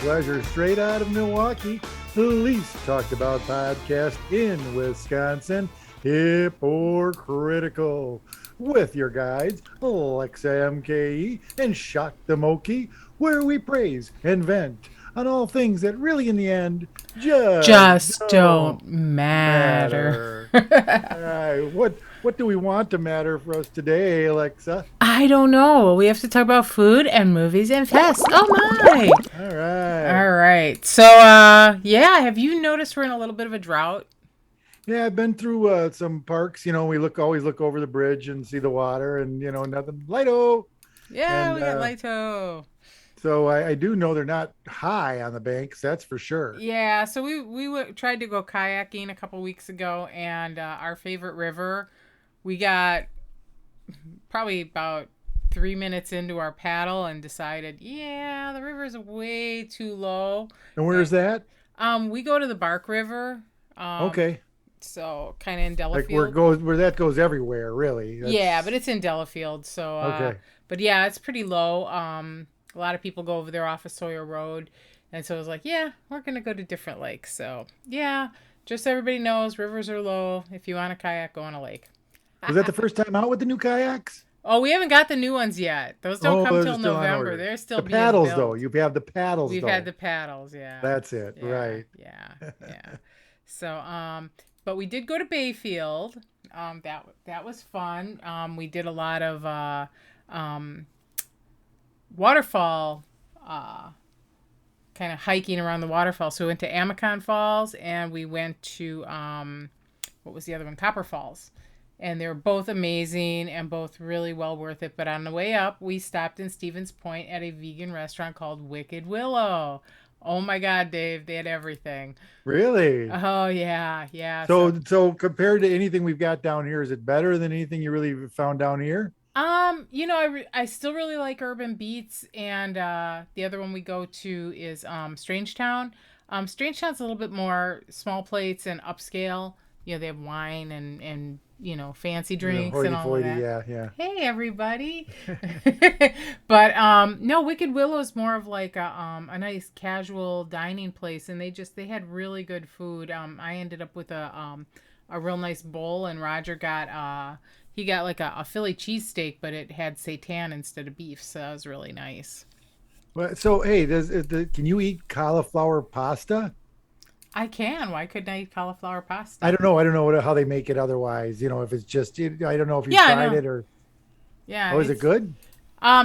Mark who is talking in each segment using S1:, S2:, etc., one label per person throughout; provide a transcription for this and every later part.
S1: pleasure straight out of Milwaukee, the least talked about podcast in Wisconsin, Hypocritical, with your guides, Alexa MKE and Shock the MoKE, where we praise and vent on all things that really in the end
S2: Just
S1: don't
S2: don't matter.
S1: matter. All right, what do we want to matter for us today, Alexa?
S2: I don't know. We have to talk about food and movies and fests. Oh my.
S1: All right.
S2: All right. So yeah, have you noticed we're in a little bit of a drought?
S1: Yeah, I've been through some parks. We always look over the bridge and see the water, and nothing. Lighto,
S2: Yeah,
S1: and
S2: we got Lito.
S1: so I do know they're not high on the banks. That's for sure.
S2: Yeah, so tried to go kayaking a couple weeks ago, and our favorite river, we got probably about 3 minutes into our paddle and decided, yeah, the river is way too low.
S1: And where
S2: And
S1: is that?
S2: we go to the Bark River, um,
S1: Okay,
S2: so kind of in
S1: like
S2: Delafield.
S1: where that goes everywhere, really.
S2: Yeah, but
S1: That's
S2: it's in Delafield, so
S1: okay.
S2: but yeah, it's pretty low. A lot of people go over there off of Sawyer Road, and so it was like, yeah, we're gonna go to different lakes. So yeah, just so everybody knows, rivers are low. If you want a kayak, go on a lake.
S1: Was that the first time out with the new kayaks?
S2: Oh, we haven't got the new ones yet. Those don't
S1: Oh,
S2: come
S1: those are
S2: till
S1: still on
S2: November.
S1: order.
S2: They're still
S1: The
S2: being
S1: paddles, though.
S2: built.
S1: You have the paddles,
S2: We've had
S1: though.
S2: the paddles, yeah.
S1: That's it,
S2: Yeah,
S1: right?
S2: yeah, yeah. So, but we did go to Bayfield. That was fun. We did a lot of um, waterfall, kind of hiking around the waterfall. So we went to Amacon Falls and we went to what was the other one? Copper Falls. And they were both amazing and both really well worth it. But on the way up, we stopped in Stevens Point at a vegan restaurant called Wicked Willow. Oh my God, Dave, they had everything.
S1: Really?
S2: Oh yeah, yeah.
S1: So compared to anything we've got down here, is it better than anything you really found down here?
S2: I still really like Urban Beats, and the other one we go to is Strangetown. Strangetown's a little bit more small plates and upscale. They have wine and fancy drinks and all of
S1: Hoity-toity,
S2: that.
S1: yeah, yeah.
S2: Hey everybody. But no, Wicked Willow is more of like a nice casual dining place, and they had really good food. I ended up with a real nice bowl, and Roger got he got like a Philly cheesesteak, but it had seitan instead of beef, so that was really nice.
S1: Well, so hey, can you eat cauliflower pasta?
S2: I can. Why couldn't I eat cauliflower
S1: I
S2: pasta?
S1: don't know. I don't know how they make it otherwise. If it's just, I don't know if you
S2: Yeah, I
S1: tried
S2: know.
S1: it or.
S2: Yeah,
S1: Oh, is it
S2: it's
S1: good?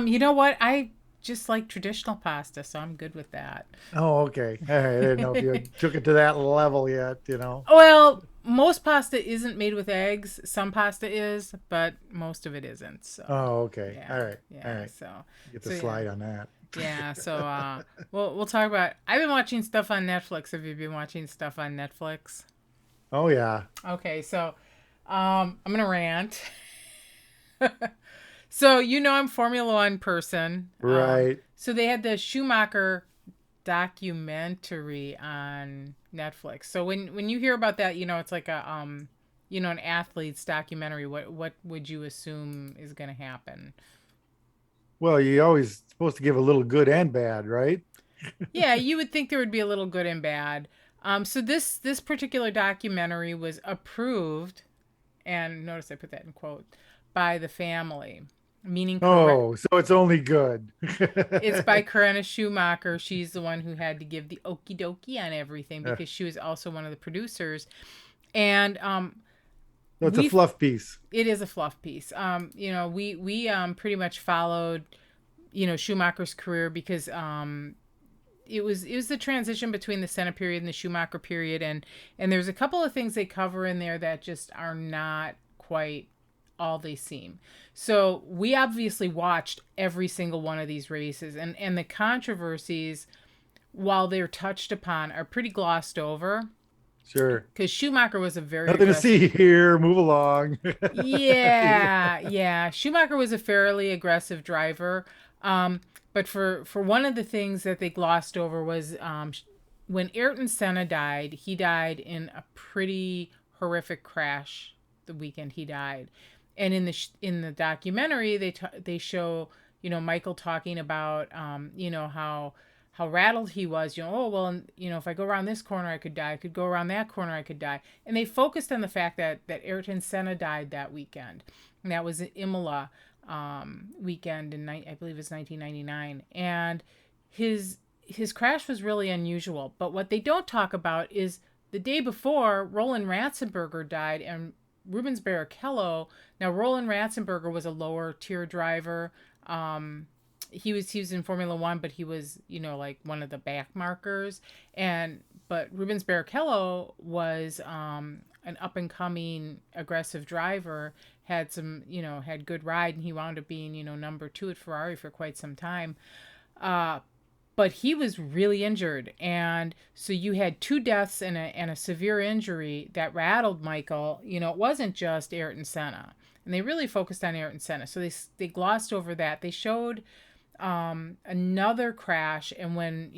S2: you know what? I just like traditional pasta, so I'm good with that.
S1: Oh, okay. All right. I didn't know if you took it to that level yet.
S2: Well, most pasta isn't made with eggs. Some pasta is, but most of it isn't. So,
S1: Oh, okay. All
S2: yeah,
S1: right. All
S2: yeah.
S1: right.
S2: So,
S1: Get the
S2: so yeah,
S1: slide on that.
S2: yeah. So, we'll talk about. I've been watching stuff on Netflix. Have you been watching stuff on Netflix?
S1: Oh, yeah.
S2: Okay, so, I'm gonna rant. So I'm a Formula One person.
S1: Right.
S2: So they had the Schumacher documentary on Netflix. So when you hear about that, it's like a an athlete's documentary. What would you assume is going to happen?
S1: Well, you always supposed to give a little good and bad, right?
S2: Yeah, you would think there would be a little good and bad. So this particular documentary was approved, and notice I put that in quote, by the family, meaning correct.
S1: Oh, so it's only good.
S2: It's by Corinna Schumacher. She's the one who had to give the okie dokie on everything because she was also one of the producers. And
S1: So it's a
S2: we
S1: fluff piece.
S2: it is a fluff piece. We pretty much followed Schumacher's career because it was the transition between the Senna period and the Schumacher period, and there's a couple of things they cover in there that just are not quite all they seem. So we obviously watched every single one of these races, and the controversies, while they're touched upon, are pretty glossed over
S1: Sure.
S2: because Schumacher was a very
S1: Nothing to
S2: aggressive.
S1: see here. Move along.
S2: Yeah, yeah. Schumacher was a fairly aggressive driver. But for one of the things that they glossed over was when Ayrton Senna died, he died in a pretty horrific crash the weekend he died. And in the documentary, they show Michael talking about how how rattled he was. Oh well, and, if I go around this corner, I could die. I could go around that corner, I could die. And they focused on the fact that Ayrton Senna died that weekend, and that was Imola weekend I believe it's 1999, and his crash was really unusual. But what they don't talk about is the day before, Roland Ratzenberger died, and Rubens Barrichello. Now, Roland Ratzenberger was a lower tier driver. He was in Formula One, but he was like one of the back markers. But Rubens Barrichello was an up and coming aggressive driver. Had good ride, and he wound up being number two at Ferrari for quite some time. But he was really injured, and so you had two deaths and a severe injury that rattled Michael. It wasn't just Ayrton Senna, and they really focused on Ayrton Senna, so they glossed over that. They showed another crash, and when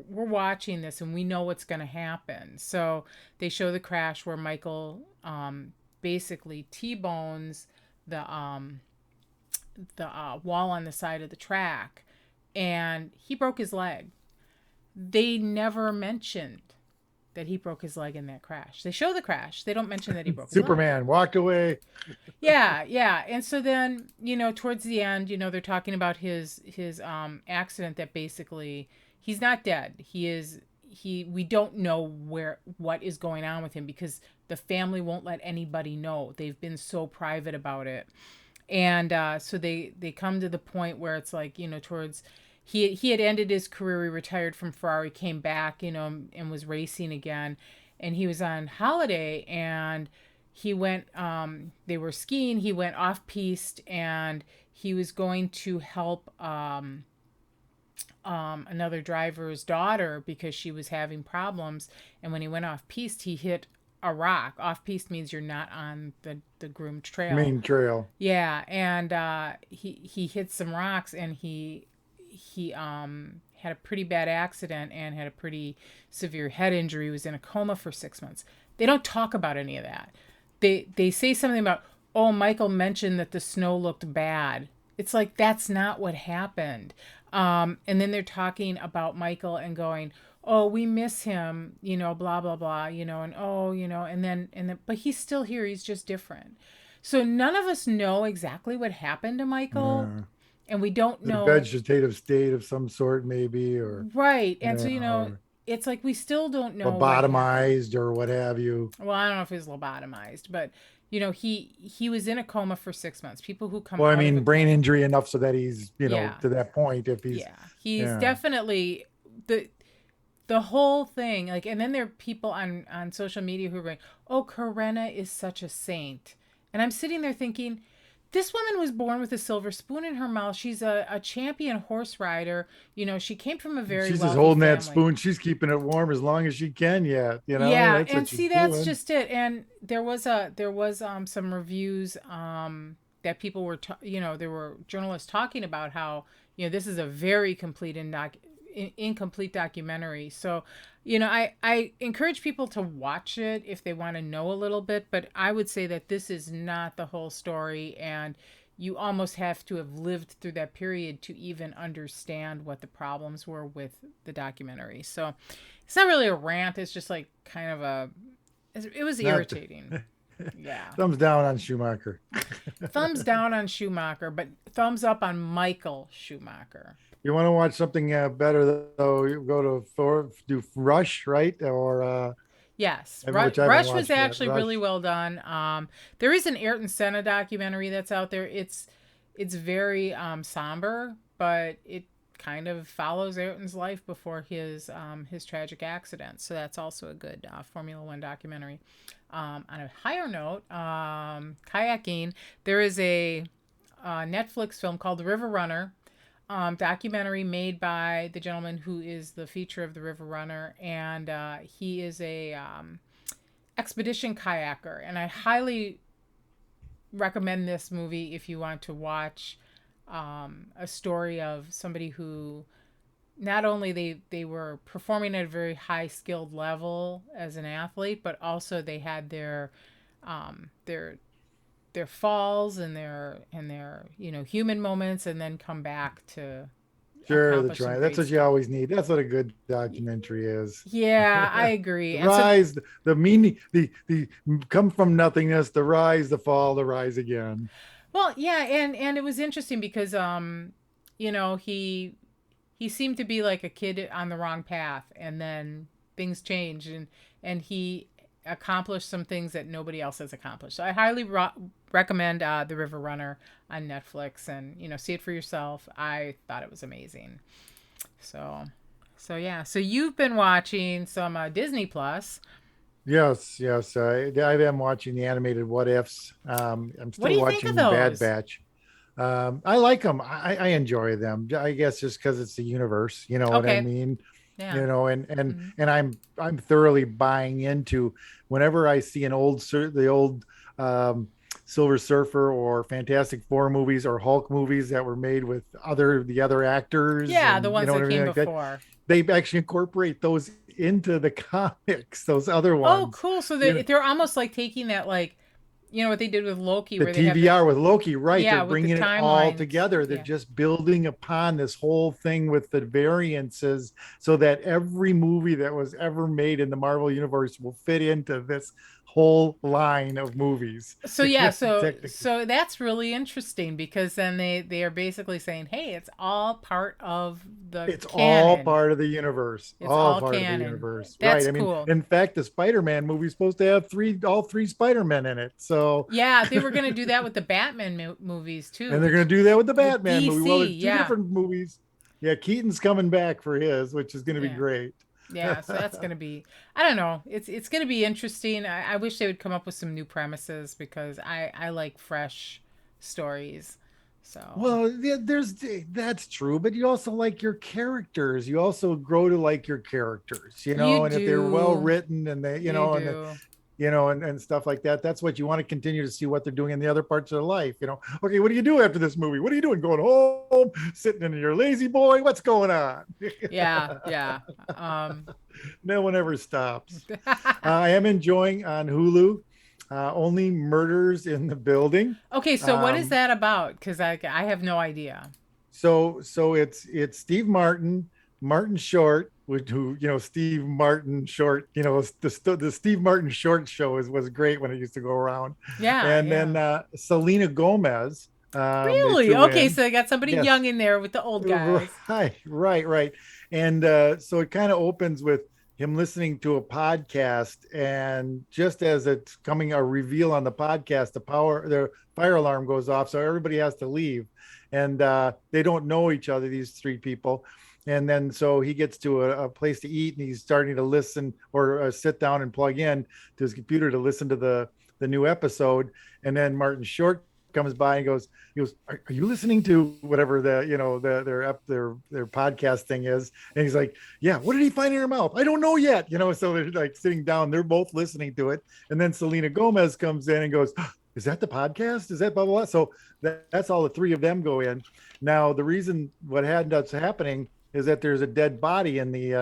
S2: we're watching this and we know what's going to happen, so they show the crash where Michael basically T-bones the wall on the side of the track, and he broke his leg. They never mentioned that he broke his leg in that crash. They show the crash. They don't mention that he broke his leg.
S1: Superman walked away.
S2: Yeah. And so then, towards the end, they're talking about his accident, that basically he's not dead. We don't know what is going on with him, because the family won't let anybody know. They've been so private about it. And so they come to the point where it's like, towards he had ended his career. He retired from Ferrari, came back, and was racing again. And he was on holiday, and he went, they were skiing. He went off piste, and he was going to help another driver's daughter because she was having problems. And when he went off piste, he hit a rock. Off piste means you're not on the groomed trail.
S1: Main trail.
S2: Yeah, and he hit some rocks, and he had a pretty bad accident and had a pretty severe head injury. He was in a coma for 6 months. They don't talk about any of that. They say something about, oh, Michael mentioned that the snow looked bad. It's like, that's not what happened. And then they're talking about Michael and going, oh, we miss him, blah, blah, blah, and oh, and then, but he's still here. He's just different. So none of us know exactly what happened to Michael. And we don't know.
S1: Vegetative state of some sort, maybe, or.
S2: Right. And so, it's like we still don't know.
S1: Lobotomized or what have you.
S2: Well, I don't know if he was lobotomized, but, he was in a coma for 6 months. People who come
S1: Well, I mean, brain injury enough so that he's, to that point, if he's.
S2: Yeah. He's definitely the whole thing, like, and then there are people on social media who are going, oh, Karenna is such a saint. And I'm sitting there thinking, this woman was born with a silver spoon in her mouth. She's a champion horse rider. She came from a very
S1: She's
S2: wealthy
S1: just holding
S2: family.
S1: That spoon. She's keeping it warm as long as she can yet.
S2: Yeah, and see, that's just it. And there was some reviews that people were, there were journalists talking about how, this is a very complete incomplete documentary. So, I encourage people to watch it if they want to know a little bit, but I would say that this is not the whole story, and you almost have to have lived through that period to even understand what the problems were with the documentary. So it's not really a rant. It's just like kind of it was irritating. Yeah.
S1: Thumbs down on Schumacher.
S2: Thumbs down on Schumacher, but thumbs up on Michael Schumacher.
S1: You want to watch something better, though, you go to do Rush, right? Or
S2: yes, Rush was actually really well done. There is an Ayrton Senna documentary that's out there. It's very somber, but it kind of follows Ayrton's life before his tragic accident. So that's also a good Formula One documentary. On a higher note, kayaking, there is a Netflix film called The River Runner. Documentary made by the gentleman who is the feature of the River Runner, and he is a expedition kayaker, and I highly recommend this movie if you want to watch a story of somebody who not only they were performing at a very high skilled level as an athlete, but also they had their falls and their human moments, and then come back to
S1: Sure, the
S2: accomplish some
S1: trying. That's
S2: great
S1: what you
S2: stuff.
S1: always need. That's what a good documentary is.
S2: Yeah, I
S1: The
S2: agree. And so,
S1: rise, the meaning, the come from nothingness, the rise, the fall, the rise again.
S2: well, yeah, and it was interesting because you know, he seemed to be like a kid on the wrong path, and then things changed, and he accomplished some things that nobody else has accomplished. So I highly recommend The River Runner on Netflix, and you know, see it for yourself. I thought it was amazing. So, so yeah. So you've been watching some Disney Plus.
S1: Yes, yes. I am watching the animated What Ifs. I'm
S2: What do
S1: still
S2: you think of
S1: watching Bad
S2: those?
S1: Batch. I like them. I enjoy them. I guess just because it's the universe, you know what I
S2: Okay.
S1: mean?
S2: Yeah.
S1: You know, and and
S2: Hmm.
S1: and I'm thoroughly buying into whenever I see an the old um, Silver Surfer or Fantastic Four movies or Hulk movies that were made with the other actors,
S2: Yeah, the
S1: and you
S2: ones
S1: know what
S2: that
S1: I mean,
S2: came
S1: like that.
S2: before.
S1: They actually incorporate those into the comics. Those other
S2: Oh,
S1: ones,
S2: cool. So
S1: you know,
S2: they're almost like taking that, like, you know what they did with Loki,
S1: the
S2: where they have the,
S1: TVR with Loki, right? They're
S2: yeah, with the
S1: bringing it all
S2: timelines.
S1: together. They're
S2: Yeah.
S1: just building upon this whole thing with the variances so that every movie that was ever made in the Marvel universe will fit into this whole line of movies.
S2: So yeah,
S1: Technically,
S2: so that's really interesting because then they are basically saying, "Hey, it's all part of the
S1: it's all
S2: canon.
S1: part of the universe,
S2: It's
S1: all
S2: all
S1: part of the
S2: canon."
S1: universe,
S2: That's
S1: right? I mean,
S2: cool.
S1: in fact, the Spider-Man movie is supposed to have all three Spider-Men in it. So,
S2: Yeah, they were going to do that with the Batman movies too,
S1: and they're going to do that with the
S2: with
S1: Batman movie. Well,
S2: DC.
S1: there's two
S2: Yeah.
S1: different movies. Yeah, Keaton's coming back for his, which is going to be
S2: Yeah.
S1: great.
S2: Yeah, so that's gonna be, I don't know. It's gonna be interesting. I wish they would come up with some new premises because I like fresh stories. So
S1: Well, yeah, that's true, but you also like your characters. You also grow to like your characters, you
S2: you
S1: know, and if they're well
S2: do,
S1: written and they, you
S2: you
S1: know, and the,
S2: do.
S1: you know, and stuff like that, that's what you want to continue to see what they're doing in the other parts of their life, you know. Okay, what do you do after this movie? What are you doing? Going home, sitting in your lazy boy? What's going on?
S2: Yeah, yeah. Um,
S1: No one ever stops. I am enjoying on Hulu, only Murders in the Building.
S2: okay, so what is
S1: Um,
S2: that about? Because I have no idea.
S1: so it's Steve Martin, Martin Short, who you know Steve Martin Short, you know the Steve Martin Short show was great when it used to go around,
S2: Yeah,
S1: and then
S2: yeah.
S1: Selena Gomez, they
S2: Really?
S1: threw
S2: Okay,
S1: in.
S2: so they got somebody
S1: Yes,
S2: young in there with the old guys.
S1: right, and so it kind of opens with him listening to a podcast, and just as it's coming a reveal on the podcast, the fire alarm goes off, so everybody has to leave, and they don't know each other, these three people. And then so he gets to a place to eat, and he's starting to listen or sit down and plug in to his computer to listen to the new episode. And then Martin Short comes by and he goes, are you listening to whatever the you know their podcast thing is? And he's like, yeah. What did he find in her mouth? I don't know yet. You know, so they're like sitting down, they're both listening to it, and then Selena Gomez comes in and goes, is that the podcast? Is that blah blah blah? So that's all the three of them go in. Now the reason what had that's happening is that there's a dead body in the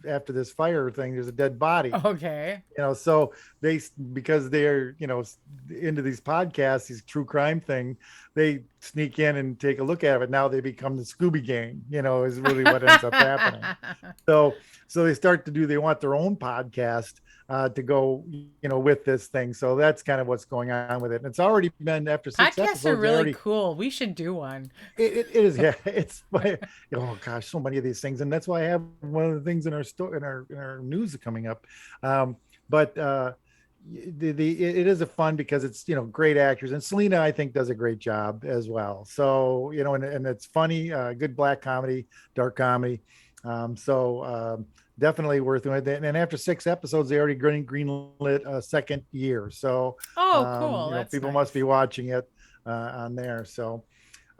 S1: after this fire thing. There's a dead body,
S2: Okay.
S1: you know, so they, because they're, you know, into these podcasts, these true crime thing, they sneak in and take a look at it. Now they become the Scooby Gang, you know, is really what ends up happening. So they start to do, they want their own podcast to go, you know, with this thing. So that's kind of what's going on with it. And it's already been, after six
S2: Podcasts are
S1: episodes, they
S2: really
S1: already,
S2: cool. We should do one.
S1: it is, yeah, it's, oh gosh, so many of these things. And that's why I have one of the things in our store, in our news coming up. But it is a fun, because it's, you know, great actors, and Selena I think does a great job as well. So you know, and it's funny, good black comedy, dark comedy. Definitely worth it. And after six episodes, they already greenlit a second year. So
S2: Oh, cool.
S1: you know,
S2: That's
S1: people must be
S2: nice.
S1: watching it on there. So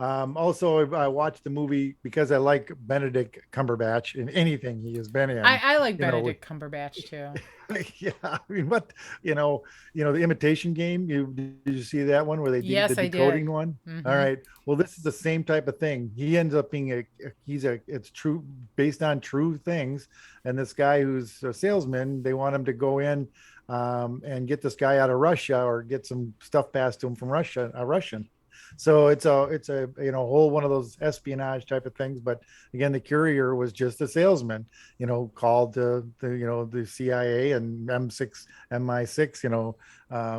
S1: also, I watched the movie because I like Benedict Cumberbatch in anything he has been in.
S2: I like
S1: You know,
S2: Benedict Cumberbatch too.
S1: yeah, I mean, what, you know, the Imitation Game. Did you see that one where they the
S2: Yes, I did.
S1: decoding one? All
S2: Mm-hmm.
S1: right. Well, this is the same type of thing. He ends up being it's true, based on true things. And this guy who's a salesman, they want him to go in and get this guy out of Russia, or get some stuff passed to him from Russia, a Russian. So it's a whole one of those espionage type of things. But again, the courier was just a salesman, called the CIA and MI6,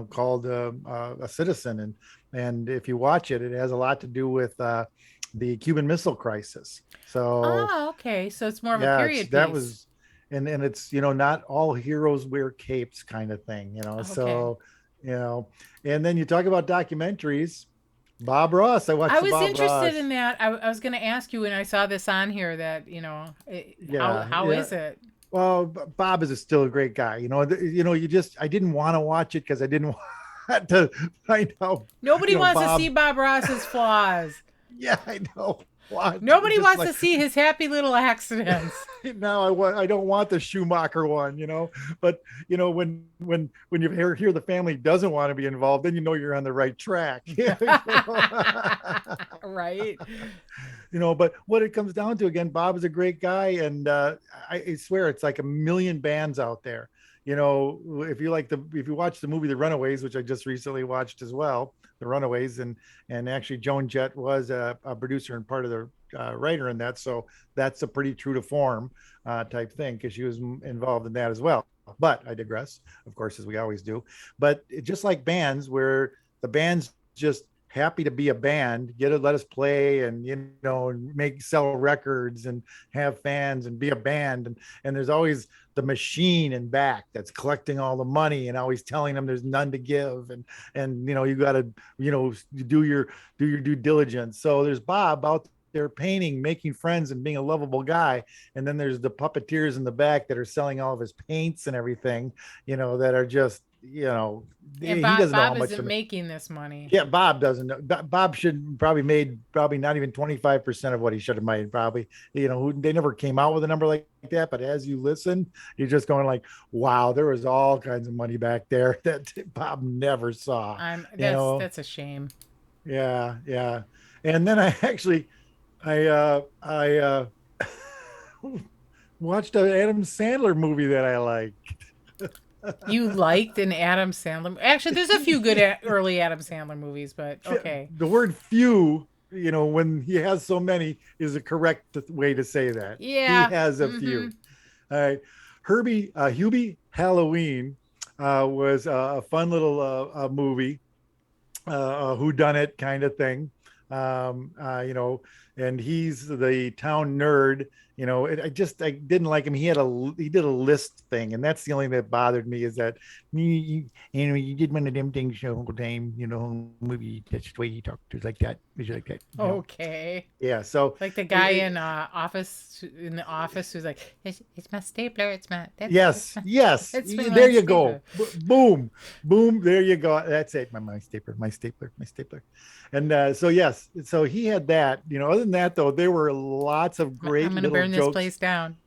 S1: called a citizen. And if you watch it, it has a lot to do with the Cuban Missile Crisis. So
S2: Oh, okay. So it's more of a
S1: yeah, it's
S2: period
S1: that
S2: piece.
S1: was, and it's not all heroes wear capes kind of thing,
S2: Okay.
S1: so you know and then you talk about documentaries. Bob Ross, I
S2: I
S1: watched the
S2: was
S1: Bob
S2: interested in
S1: Ross.
S2: that. I was going to ask you when I saw this on here that,
S1: Yeah,
S2: how
S1: yeah.
S2: is it?
S1: Well, Bob is still a great guy. I didn't want to watch it because I didn't want to find out,
S2: Nobody wants to see
S1: Bob.
S2: Bob Ross's flaws.
S1: Yeah, I know. What?
S2: Nobody
S1: Just
S2: wants
S1: like
S2: to see his happy little accidents.
S1: now I don't want the Schumacher one, but when you hear the family doesn't want to be involved, then you're on the right track.
S2: Right?
S1: But what it comes down to, again, Bob is a great guy, and I swear it's like a million bands out there. If you watch the movie The Runaways, which I just recently watched as well, The Runaways, and actually Joan Jett was a producer and part of the writer in that, so that's a pretty true to form type thing, because she was involved in that as well. But I digress, of course, as we always do. But just like bands, where the band's just happy to be a band, let us play, and sell records and have fans and be a band, and there's always the machine in back that's collecting all the money and always telling them there's none to give, and you got to do your due diligence. So there's Bob out there painting, making friends, and being a lovable guy, and then there's the puppeteers in the back that are selling all of his paints and everything, that are just,
S2: And
S1: he doesn't know how
S2: Bob
S1: much
S2: isn't
S1: of.
S2: making this money.
S1: Yeah, Bob doesn't know. Bob should probably made probably not even 25% of what he should have made. Probably, they never came out with a number like that. But as you listen, you're just going like, wow, there was all kinds of money back there that Bob never saw.
S2: I'm
S1: You know,
S2: that's a shame.
S1: yeah, yeah. And then I watched an Adam Sandler movie that I like.
S2: You liked an Adam Sandler. Actually, there's a few good early Adam Sandler movies, but okay.
S1: The word few, when he has so many, is a correct way to say that. He
S2: Yeah.
S1: has a
S2: Mm-hmm.
S1: few. All right. Hubie Halloween was a fun little movie, who done it kind of thing. Um, uh, you know, and he's the town nerd. I didn't like him. He did a list thing, and that's the only thing that bothered me, is that you did one of them things the whole time. Movie. That's the way he talked. It's like that. It's like that.
S2: Okay.
S1: Yeah. So
S2: Like the guy
S1: it,
S2: in the office who's like, it's my stapler.
S1: yes, yes.
S2: It's
S1: There
S2: my
S1: you
S2: stapler.
S1: go. Boom, boom. There you go. That's it. My stapler, my stapler, my stapler. And so yes, so he had that. Other than that, though, there were lots of
S2: I'm
S1: great
S2: gonna
S1: little
S2: burn this
S1: jokes.
S2: place down.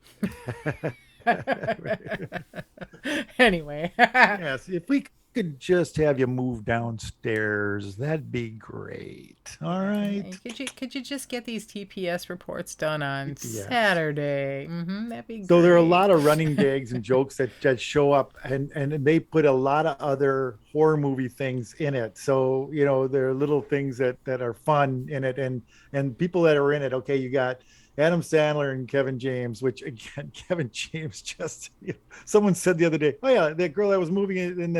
S2: Anyway.
S1: Yes, if we could just have you move downstairs, that'd be great. All right.
S2: Could you just get these TPS reports done on
S1: Yes.
S2: Saturday? That'd be
S1: So there are a
S2: great.
S1: lot of running gags and jokes that show up, and they put a lot of other horror movie things in it. So there are little things that are fun in it, and people that are in it. Okay, you got Adam Sandler and Kevin James, which again, Kevin James just, someone said the other day, oh yeah, that girl that was moving in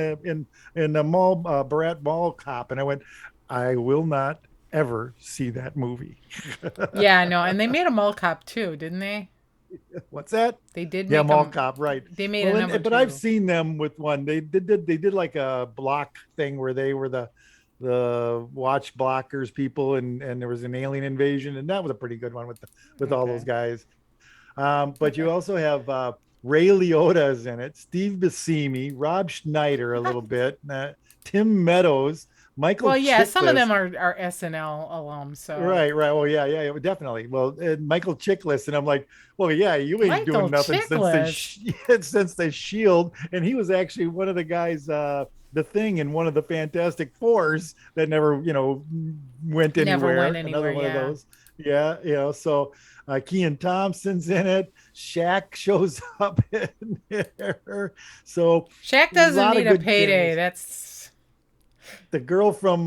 S1: the mall, Barat Mall Cop, and I went, I will not ever see that movie.
S2: Yeah, no, and they made a mall cop too, didn't they?
S1: What's that?
S2: They did
S1: Yeah,
S2: make
S1: Mall
S2: them.
S1: Cop, right?
S2: They made a
S1: Well,
S2: number
S1: but I've
S2: two.
S1: seen them with one. They did like a block thing where they were the watch blockers people, and there was an alien invasion, and that was a pretty good one with all those
S2: Okay.
S1: guys. But you
S2: Okay.
S1: also have Ray Liotta's in it, Steve Buscemi, Rob Schneider a little bit, Tim Meadows, Michael
S2: Well, yeah, some of
S1: Chiklis.
S2: them are SNL alums, so
S1: Right, right. Oh, yeah, yeah, yeah, definitely. Well, Michael Chiklis, and I'm like, well, yeah, you ain't doing
S2: Michael
S1: nothing since
S2: Chiklis.
S1: since the Shield, and he was actually one of the guys, the Thing, in one of the Fantastic Fours that never, went
S2: Never went
S1: anywhere. Another
S2: anywhere.
S1: one of
S2: Yeah.
S1: those. Yeah, So Kean Thompson's in it. Shaq shows up in there. So
S2: Shaq
S1: a
S2: doesn't
S1: lot
S2: need
S1: of
S2: a
S1: good
S2: payday.
S1: cameos.
S2: That's
S1: the girl from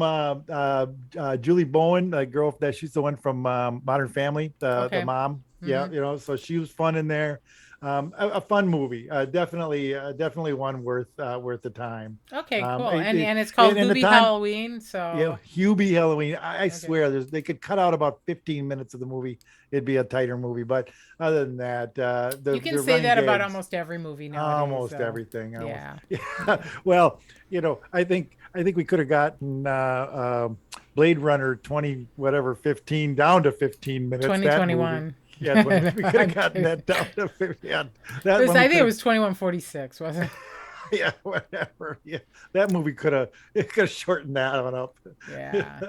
S1: Julie Bowen, the girl that she's the one from Modern Family, the
S2: Okay.
S1: mom. Yeah,
S2: Hmm.
S1: so she was fun in there. A fun movie, definitely one worth the time.
S2: Okay,
S1: Um,
S2: cool.
S1: it,
S2: And
S1: it,
S2: and it's called
S1: and the
S2: Hubie
S1: time,
S2: Halloween.
S1: yeah,
S2: So
S1: Hubie Halloween. I
S2: okay.
S1: swear, they could cut out about 15 minutes of the movie. It'd be a tighter movie. But other than that,
S2: You can
S1: the
S2: say
S1: running
S2: that about
S1: gags,
S2: almost every movie nowadays.
S1: almost
S2: So
S1: everything, almost.
S2: yeah.
S1: Yeah.
S2: Yeah.
S1: Well, I think we could have gotten Blade Runner 20 whatever 15 down to 15 minutes. That movie.
S2: 2021.
S1: Yeah, 20, we could have
S2: I'm
S1: gotten
S2: kidding.
S1: that down to 50. Yeah,
S2: It
S1: that
S2: was,
S1: one we
S2: I think
S1: could
S2: it
S1: have.
S2: was 2146, wasn't
S1: Yeah, whatever. Yeah, that movie could have shortened that one up.
S2: it? Yeah.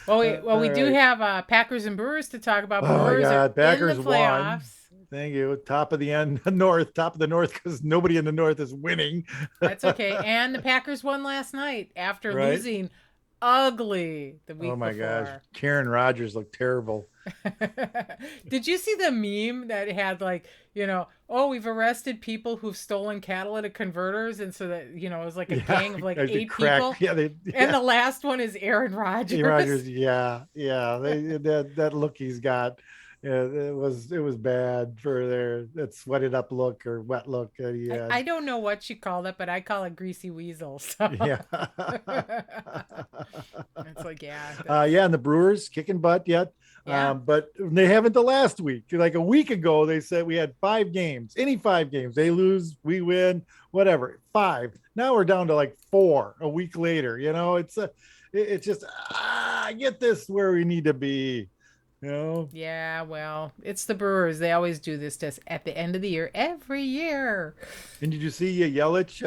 S2: Well, we
S1: All
S2: do
S1: right.
S2: have Packers and Brewers to talk about.
S1: Oh my
S2: Brewers are
S1: God,
S2: in the
S1: Packers won.
S2: playoffs.
S1: Thank you. Top of the end, north, top of the north, because nobody in the north is winning.
S2: That's okay. And the Packers won last night after
S1: Right?
S2: losing ugly the
S1: Oh
S2: week
S1: my gosh,
S2: before.
S1: Karen Rogers looked terrible.
S2: Did you see the meme that had like, oh, we've arrested people who've stolen catalytic converters, and so that, it was like a
S1: Yeah,
S2: gang of like
S1: I did
S2: eight
S1: crack.
S2: people,
S1: Yeah,
S2: and
S1: yeah.
S2: the last one is Aaron
S1: Aaron
S2: Rodgers.
S1: Rodgers. Yeah, yeah. That look he's got. Yeah, it was bad for their that sweated up look or wet look that he
S2: I,
S1: had.
S2: I don't know what you call it, but I call it greasy weasel. So
S1: Yeah.
S2: it's like, yeah, that's
S1: Yeah, and the Brewers kicking butt yet.
S2: yeah.
S1: But they haven't the last week. Like a week ago, they said we had 5 games, any 5 games. They lose, we win, whatever. Five. Now we're down to like four a week later. It's just get this where we need to be. You know,
S2: Yeah, well, it's the Brewers. They always do this to us at the end of the year, every year.
S1: and did you see Yelich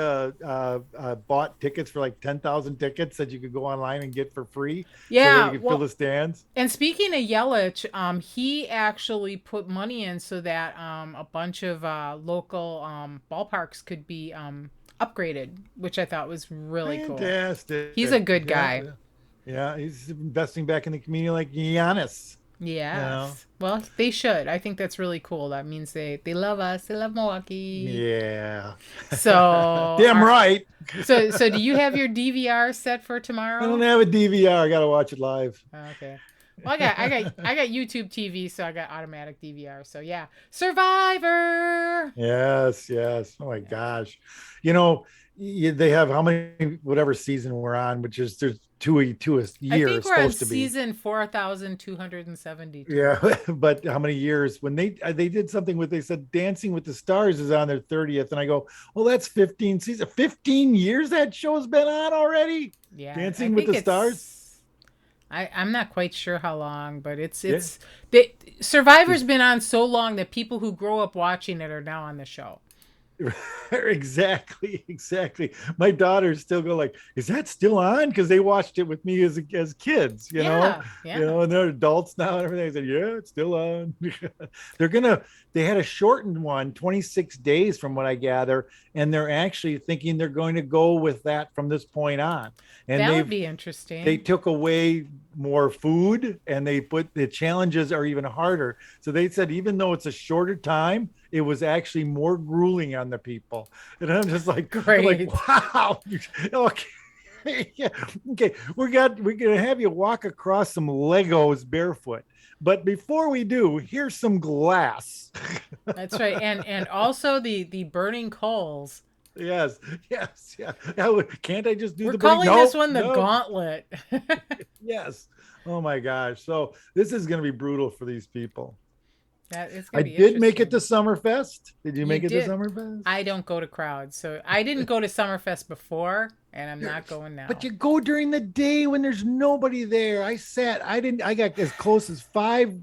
S1: bought tickets for like 10,000 tickets that you could go online and get for free so that he
S2: Yeah,
S1: could fill
S2: well,
S1: the stands?
S2: and speaking of Yelich, he actually put money in so that a bunch of local ballparks could be upgraded, which I thought was really cool.
S1: Fantastic.
S2: He's a good
S1: Yeah,
S2: guy.
S1: yeah. Yeah, he's investing back in the community like Giannis. You know,
S2: Yes. Well, they should. I think that's really cool. That means they love us. They love Milwaukee.
S1: yeah.
S2: So,
S1: Damn right.
S2: so do you have your DVR set for
S1: I don't
S2: tomorrow?
S1: have a DVR. I gotta watch it live.
S2: Okay. Well, I got YouTube TV, so I got automatic DVR. So yeah, Survivor.
S1: Yes, yes. Oh my
S2: Yeah.
S1: gosh. You know, they have how many whatever season we're on, which is there's two a
S2: I
S1: year
S2: think
S1: it's
S2: we're on
S1: supposed to be.
S2: season 4272.
S1: Yeah, but how many years? When they did something with they said Dancing with the Stars is on their 30th, and I go, well, that's 15 seasons, 15 years that show's been on already.
S2: Yeah, I
S1: Dancing with
S2: think
S1: the Stars.
S2: I'm not quite sure how long, but it's
S1: Yeah,
S2: it's Survivor's been on so long that people who grow up watching it are now on the show.
S1: exactly, exactly. My daughters still go like, "Is that still on?" Because they watched it with me as kids,
S2: Yeah, yeah.
S1: and they're adults now and everything. I said, "Yeah, it's still on." they're gonna. They had a shortened one, 26 days, from what I gather, and they're actually thinking they're going to go with that from this point on. And
S2: That would
S1: they
S2: be interesting.
S1: took away more food and they put the challenges are even harder. So they said even though it's a shorter time, it was actually more grueling on the people. And I'm like,
S2: Great.
S1: wow. Okay. Yeah. Okay. We're gonna have you walk across some Legos barefoot. But before we do, here's some glass.
S2: That's right. And also the burning coals.
S1: Yes, yes, yeah. Can't I just do
S2: We're
S1: the burning?
S2: calling this
S1: Nope,
S2: one the
S1: nope.
S2: gauntlet.
S1: Yes. Oh my gosh. So this is going to be brutal for these people.
S2: That it's
S1: I
S2: gonna be
S1: did make it to
S2: interesting.
S1: Summerfest. Did you
S2: You
S1: make it to
S2: did.
S1: Summerfest?
S2: I don't go to crowds, so I didn't go to Summerfest before, and I'm not going
S1: But
S2: now.
S1: you go during the day when there's nobody there. I got as close as five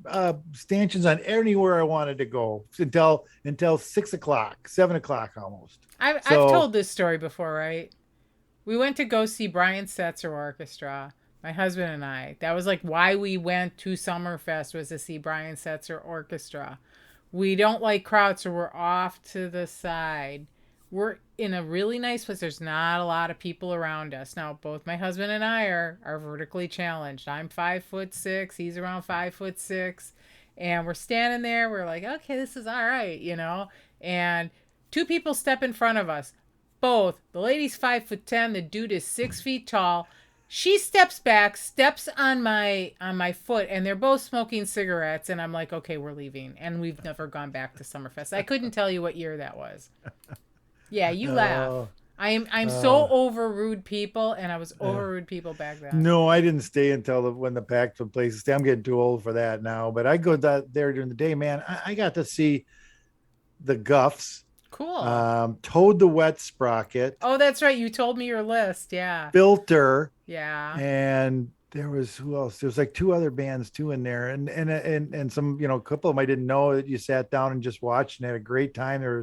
S1: stanchions on anywhere I wanted to go until 6 o'clock, 7 o'clock almost.
S2: I've
S1: So
S2: told this story before, right? We went to go see Brian Setzer Orchestra, my husband and I. That was like why we went to Summerfest, was to see Brian Setzer Orchestra. We don't like crowds, so we're off to the side. We're in a really nice place. There's not a lot of people around us. Now, both my husband and I are vertically challenged. I'm 5'6", he's around 5'6", and we're standing there. We're like, okay, this is all right. And two people step in front of us. Both. The lady's 5'10", the dude is 6 feet tall. She steps back, steps on my foot, and they're both smoking cigarettes. And I'm like, okay, we're leaving, and we've never gone back to Summerfest. I couldn't tell you what year that was. Yeah, you laugh.
S1: Oh,
S2: I'm so
S1: oh,
S2: over rude people, and I was
S1: yeah.
S2: over rude people back then.
S1: No, I didn't stay until when the pack took place. I'm getting too old for that now. But I go there during the day, man. I got to see the Guffs,
S2: Cool.
S1: Toad the Wet Sprocket,
S2: Oh, that's right. You told me your list. Yeah.
S1: Filter,
S2: Yeah.
S1: and there was who else? There was like two other bands too in there, and some a couple of them I didn't know that you sat down and just watched and had a great time. There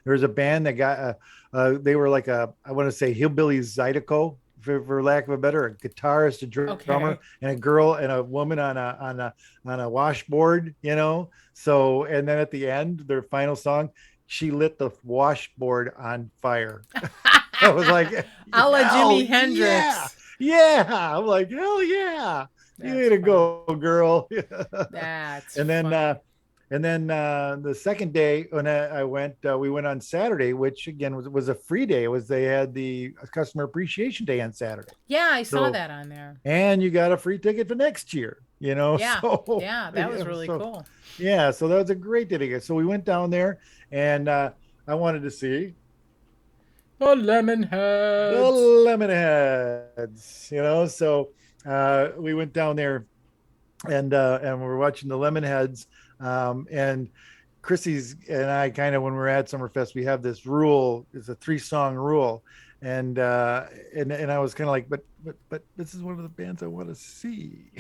S1: was a band that got they were like I want to say hillbilly Zydeco. For lack of a better, a guitarist, a drummer,
S2: Okay.
S1: and a girl and a woman on a washboard, So, and then at the end, their final song, she lit the washboard on fire. I was like,
S2: A la
S1: hell
S2: Jimi
S1: yeah.
S2: Hendrix.
S1: Yeah. I'm like, hell yeah. You
S2: That's
S1: way to
S2: funny.
S1: go, girl.
S2: That's
S1: and then
S2: funny.
S1: the second day when I went, we went on Saturday, which again was a free day. It was they had the customer appreciation day on Saturday.
S2: Yeah, I saw
S1: So
S2: that on there.
S1: and you got a free ticket for next year,
S2: Yeah.
S1: So
S2: Yeah, that was
S1: yeah,
S2: really
S1: so
S2: cool.
S1: yeah, so that was a great day to get. So we went down there and I wanted to see
S2: The lemon
S1: the
S2: heads.
S1: Lemonheads, So we went down there and we were watching the Lemonheads, and Chrissy's and I kind of when we're at Summerfest we have this rule. It's a 3-song rule, and I was kind of like, but this is one of the bands I want to see.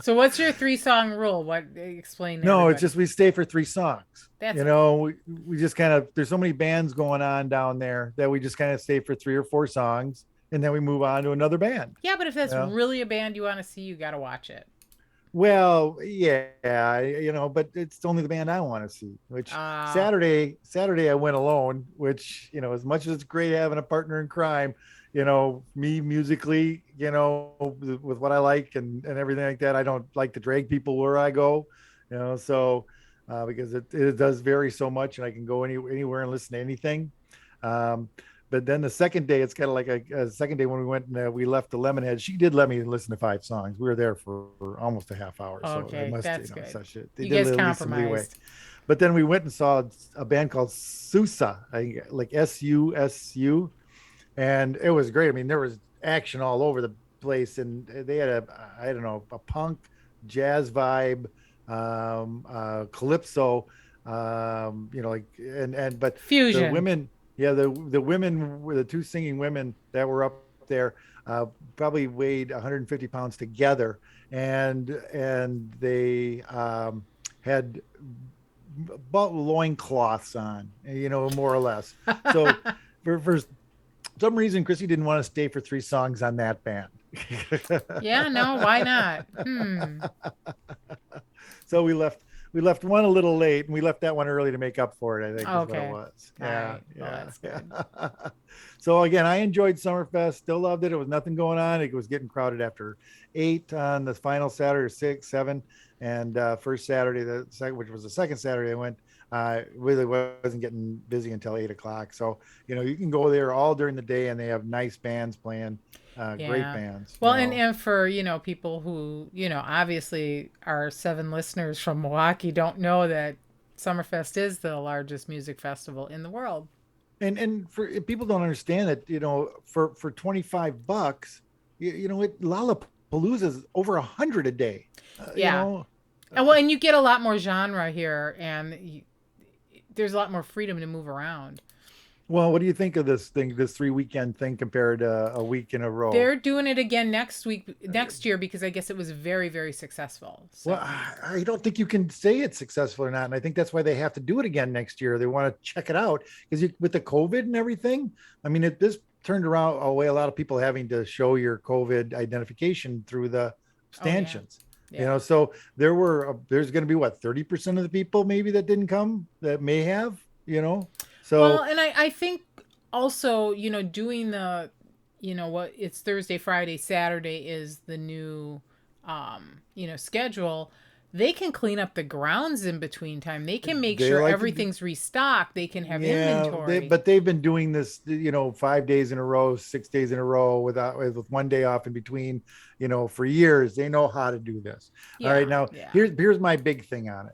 S2: So what's your 3-song rule? What explain to
S1: No, it's
S2: everybody.
S1: just we stay for 3 songs.
S2: That's
S1: We just kind of there's so many bands going on down there that we just kind of stay for 3 or 4 songs and then we move on to another band.
S2: Yeah, but if
S1: You
S2: that's
S1: know?
S2: really a band you want to see, you got to watch it.
S1: Well, yeah, but it's only the band I want to see. Which
S2: Uh
S1: Saturday I went alone. Which as much as it's great having a partner in crime, me musically, with what I like and everything like that, I don't like to drag people where I go, so because it does vary so much, and I can go anywhere and listen to anything. Um, but then the second day, it's kind of like a second day when we went and we left the Lemonhead. She did let me listen to 5 songs. We were there for almost a half hour, so they
S2: okay,
S1: must,
S2: that's good.
S1: such it. They
S2: You
S1: did
S2: guys
S1: at least some leeway.
S2: compromised.
S1: But then we went and saw a band called Susa, I think, like SUSU, and it was great. I mean, there was action all over the place, and they had I don't know, a punk jazz vibe, calypso, like but the
S2: Fusion.
S1: women, yeah, the women were the 2 singing women that were up there, probably weighed 150 pounds together, and they had loincloths on, more or less. So for some reason, Chrissy didn't want to stay for 3 songs on that band.
S2: Yeah, no, why not? Hmm.
S1: So we left one a little late, and we left that one early to make up for it, I think is what it
S2: Okay.
S1: was.
S2: All
S1: Yeah,
S2: right. Well,
S1: yeah,
S2: that's good.
S1: yeah. So again, I enjoyed Summerfest, still loved it. It was nothing going on. It was getting crowded after 8 on the final Saturday, or 6, 7, and first Saturday, which was the second Saturday I went, really wasn't getting busy until 8 o'clock. So you can go there all during the day, and they have nice bands playing, great
S2: Yeah.
S1: bands.
S2: Well, and for, people who, obviously our 7 listeners from Milwaukee don't know that Summerfest is the largest music festival in the world.
S1: And for people don't understand that, for $25, Lollapalooza is over 100 a day.
S2: Yeah. And well, and you get a lot more genre here, and there's a lot more freedom to move around.
S1: Well, what do you think of this 3 weekend thing compared to a week in a row?
S2: They're doing it again next year, because I guess it was very, very successful.
S1: Well,
S2: So,
S1: I don't think you can say it's successful or not, and I think that's why they have to do it again next year. They want to check it out because with the COVID and everything. I mean, this turned around away a lot of people having to show your COVID identification through the
S2: oh yeah.
S1: stanchions.
S2: Yeah.
S1: So there's going to be what 30% of the people maybe that didn't come that may have.
S2: Well,
S1: So
S2: and I think also, doing what it's Thursday, Friday, Saturday is the new, schedule. they can clean up the grounds in between time. They can make
S1: They
S2: sure
S1: like to do,
S2: everything's restocked. They can have
S1: yeah,
S2: inventory.
S1: but they've been doing this, 5 days in a row, 6 days in a row with one day off in between, for years. They know how to do this. All right.
S2: Yeah,
S1: Now
S2: yeah.
S1: here's my big thing on it.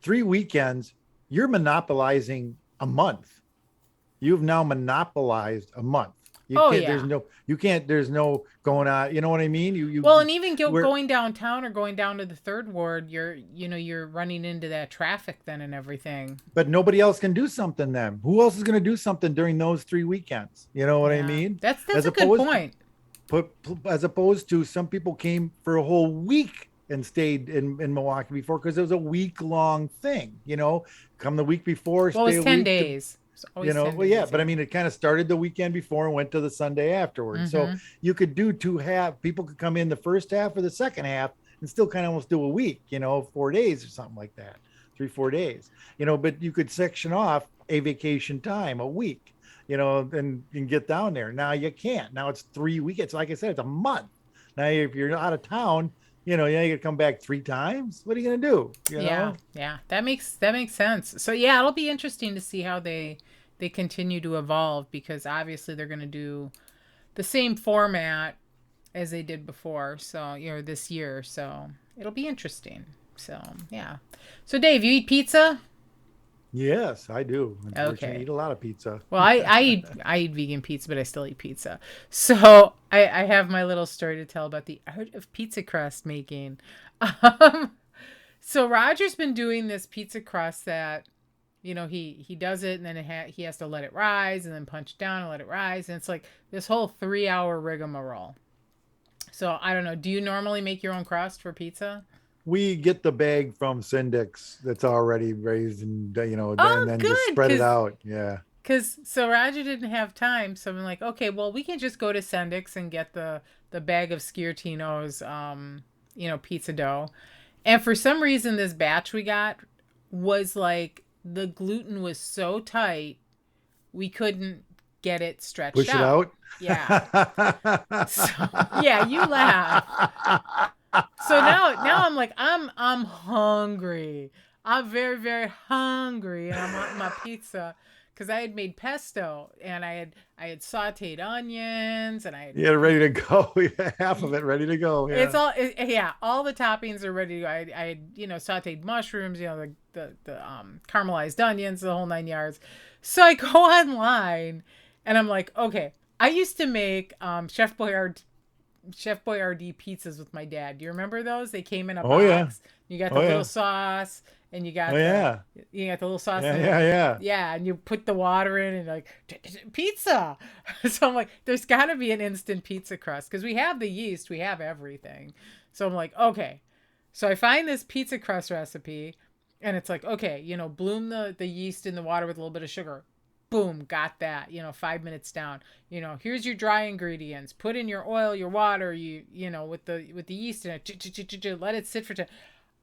S1: 3 weekends, you're monopolizing a month. You've now monopolized a month. You
S2: Oh
S1: can't,
S2: yeah.
S1: there's no going on. You know what I mean?
S2: Well, and even
S1: we're,
S2: going downtown or going down to the third ward, you're running into that traffic then and everything.
S1: but nobody else can do something then. Who else is going to do something during those 3 weekends? You know what I
S2: Yeah,
S1: mean?
S2: that's
S1: As
S2: a good
S1: opposed to,
S2: point.
S1: put as opposed to some people came for a whole week and stayed in Milwaukee before because it was a week long thing. Come the week before,
S2: Well, it
S1: stay
S2: was
S1: a
S2: 10
S1: week to
S2: days. It's always 10
S1: well, yeah,
S2: days.
S1: but I
S2: Yeah.
S1: mean, it kind of started the weekend before and went to the Sunday afterwards. So
S2: Mm-hmm.
S1: you could do two half. People could come in the first half or the second half and still kind of almost do a week, 4 days or something like that, 3, 4 days, but you could section off a vacation time, a week, and get down there. Now you can't. Now it's 3 weekends. Like I said, it's a month. Now, if you're out of town, you got to come back 3 times. What are you going to do?
S2: Yeah, yeah. That makes sense. So yeah, it'll be interesting to see how they continue to evolve because obviously they're going to do the same format as they did before. So, this year. So, it'll be interesting. So, yeah. So, Dave, you eat pizza?
S1: Yes, I do. Unfortunately, I
S2: Okay.
S1: eat a lot of pizza.
S2: Well, I eat vegan pizza, but I still eat pizza. So I have my little story to tell about the art of pizza crust making. Um, so Roger's been doing this pizza crust that he does it and then he has to let it rise and then punch down and let it rise and it's like this whole 3 hour rigmarole. So I don't know. Do you normally make your own crust for pizza?
S1: We get the bag from Syndex that's already raised and
S2: Oh,
S1: then just
S2: good,
S1: spread it out. Yeah.
S2: so Roger didn't have time, so I'm like, okay, well we can just go to Sendix and get the bag of Skirtino's pizza dough. And for some reason this batch we got was like the gluten was so tight we couldn't get it stretched
S1: Push it
S2: out.
S1: out.
S2: Yeah. So yeah, you laugh. So now I'm like I'm hungry. I'm very very hungry, and I'm on my pizza because I had made pesto and I had sautéed onions and I had
S1: Yeah, ready to go. Half of it ready to go.
S2: it's
S1: Yeah.
S2: yeah, all the toppings are ready to go. I had sautéed mushrooms, the caramelized onions, the whole 9 yards. So I go online and I'm like, okay, I used to make Chef Boyardee pizzas with my dad. Do you remember those? They came in a
S1: Oh yeah.
S2: box. You got the
S1: Oh
S2: little
S1: yeah.
S2: sauce, and
S1: Oh yeah.
S2: you got the little sauce,
S1: Yeah,
S2: and
S1: yeah, yeah.
S2: yeah, and you put the water in, and like pizza. So I'm like, there's got to be an instant pizza crust because we have the yeast, we have everything. So I'm like, okay. So I find this pizza crust recipe, and it's like, okay, bloom the yeast in the water with a little bit of sugar. Boom, got that. 5 minutes down. Here's your dry ingredients. Put in your oil, your water, with the yeast in it. Let it sit for 10.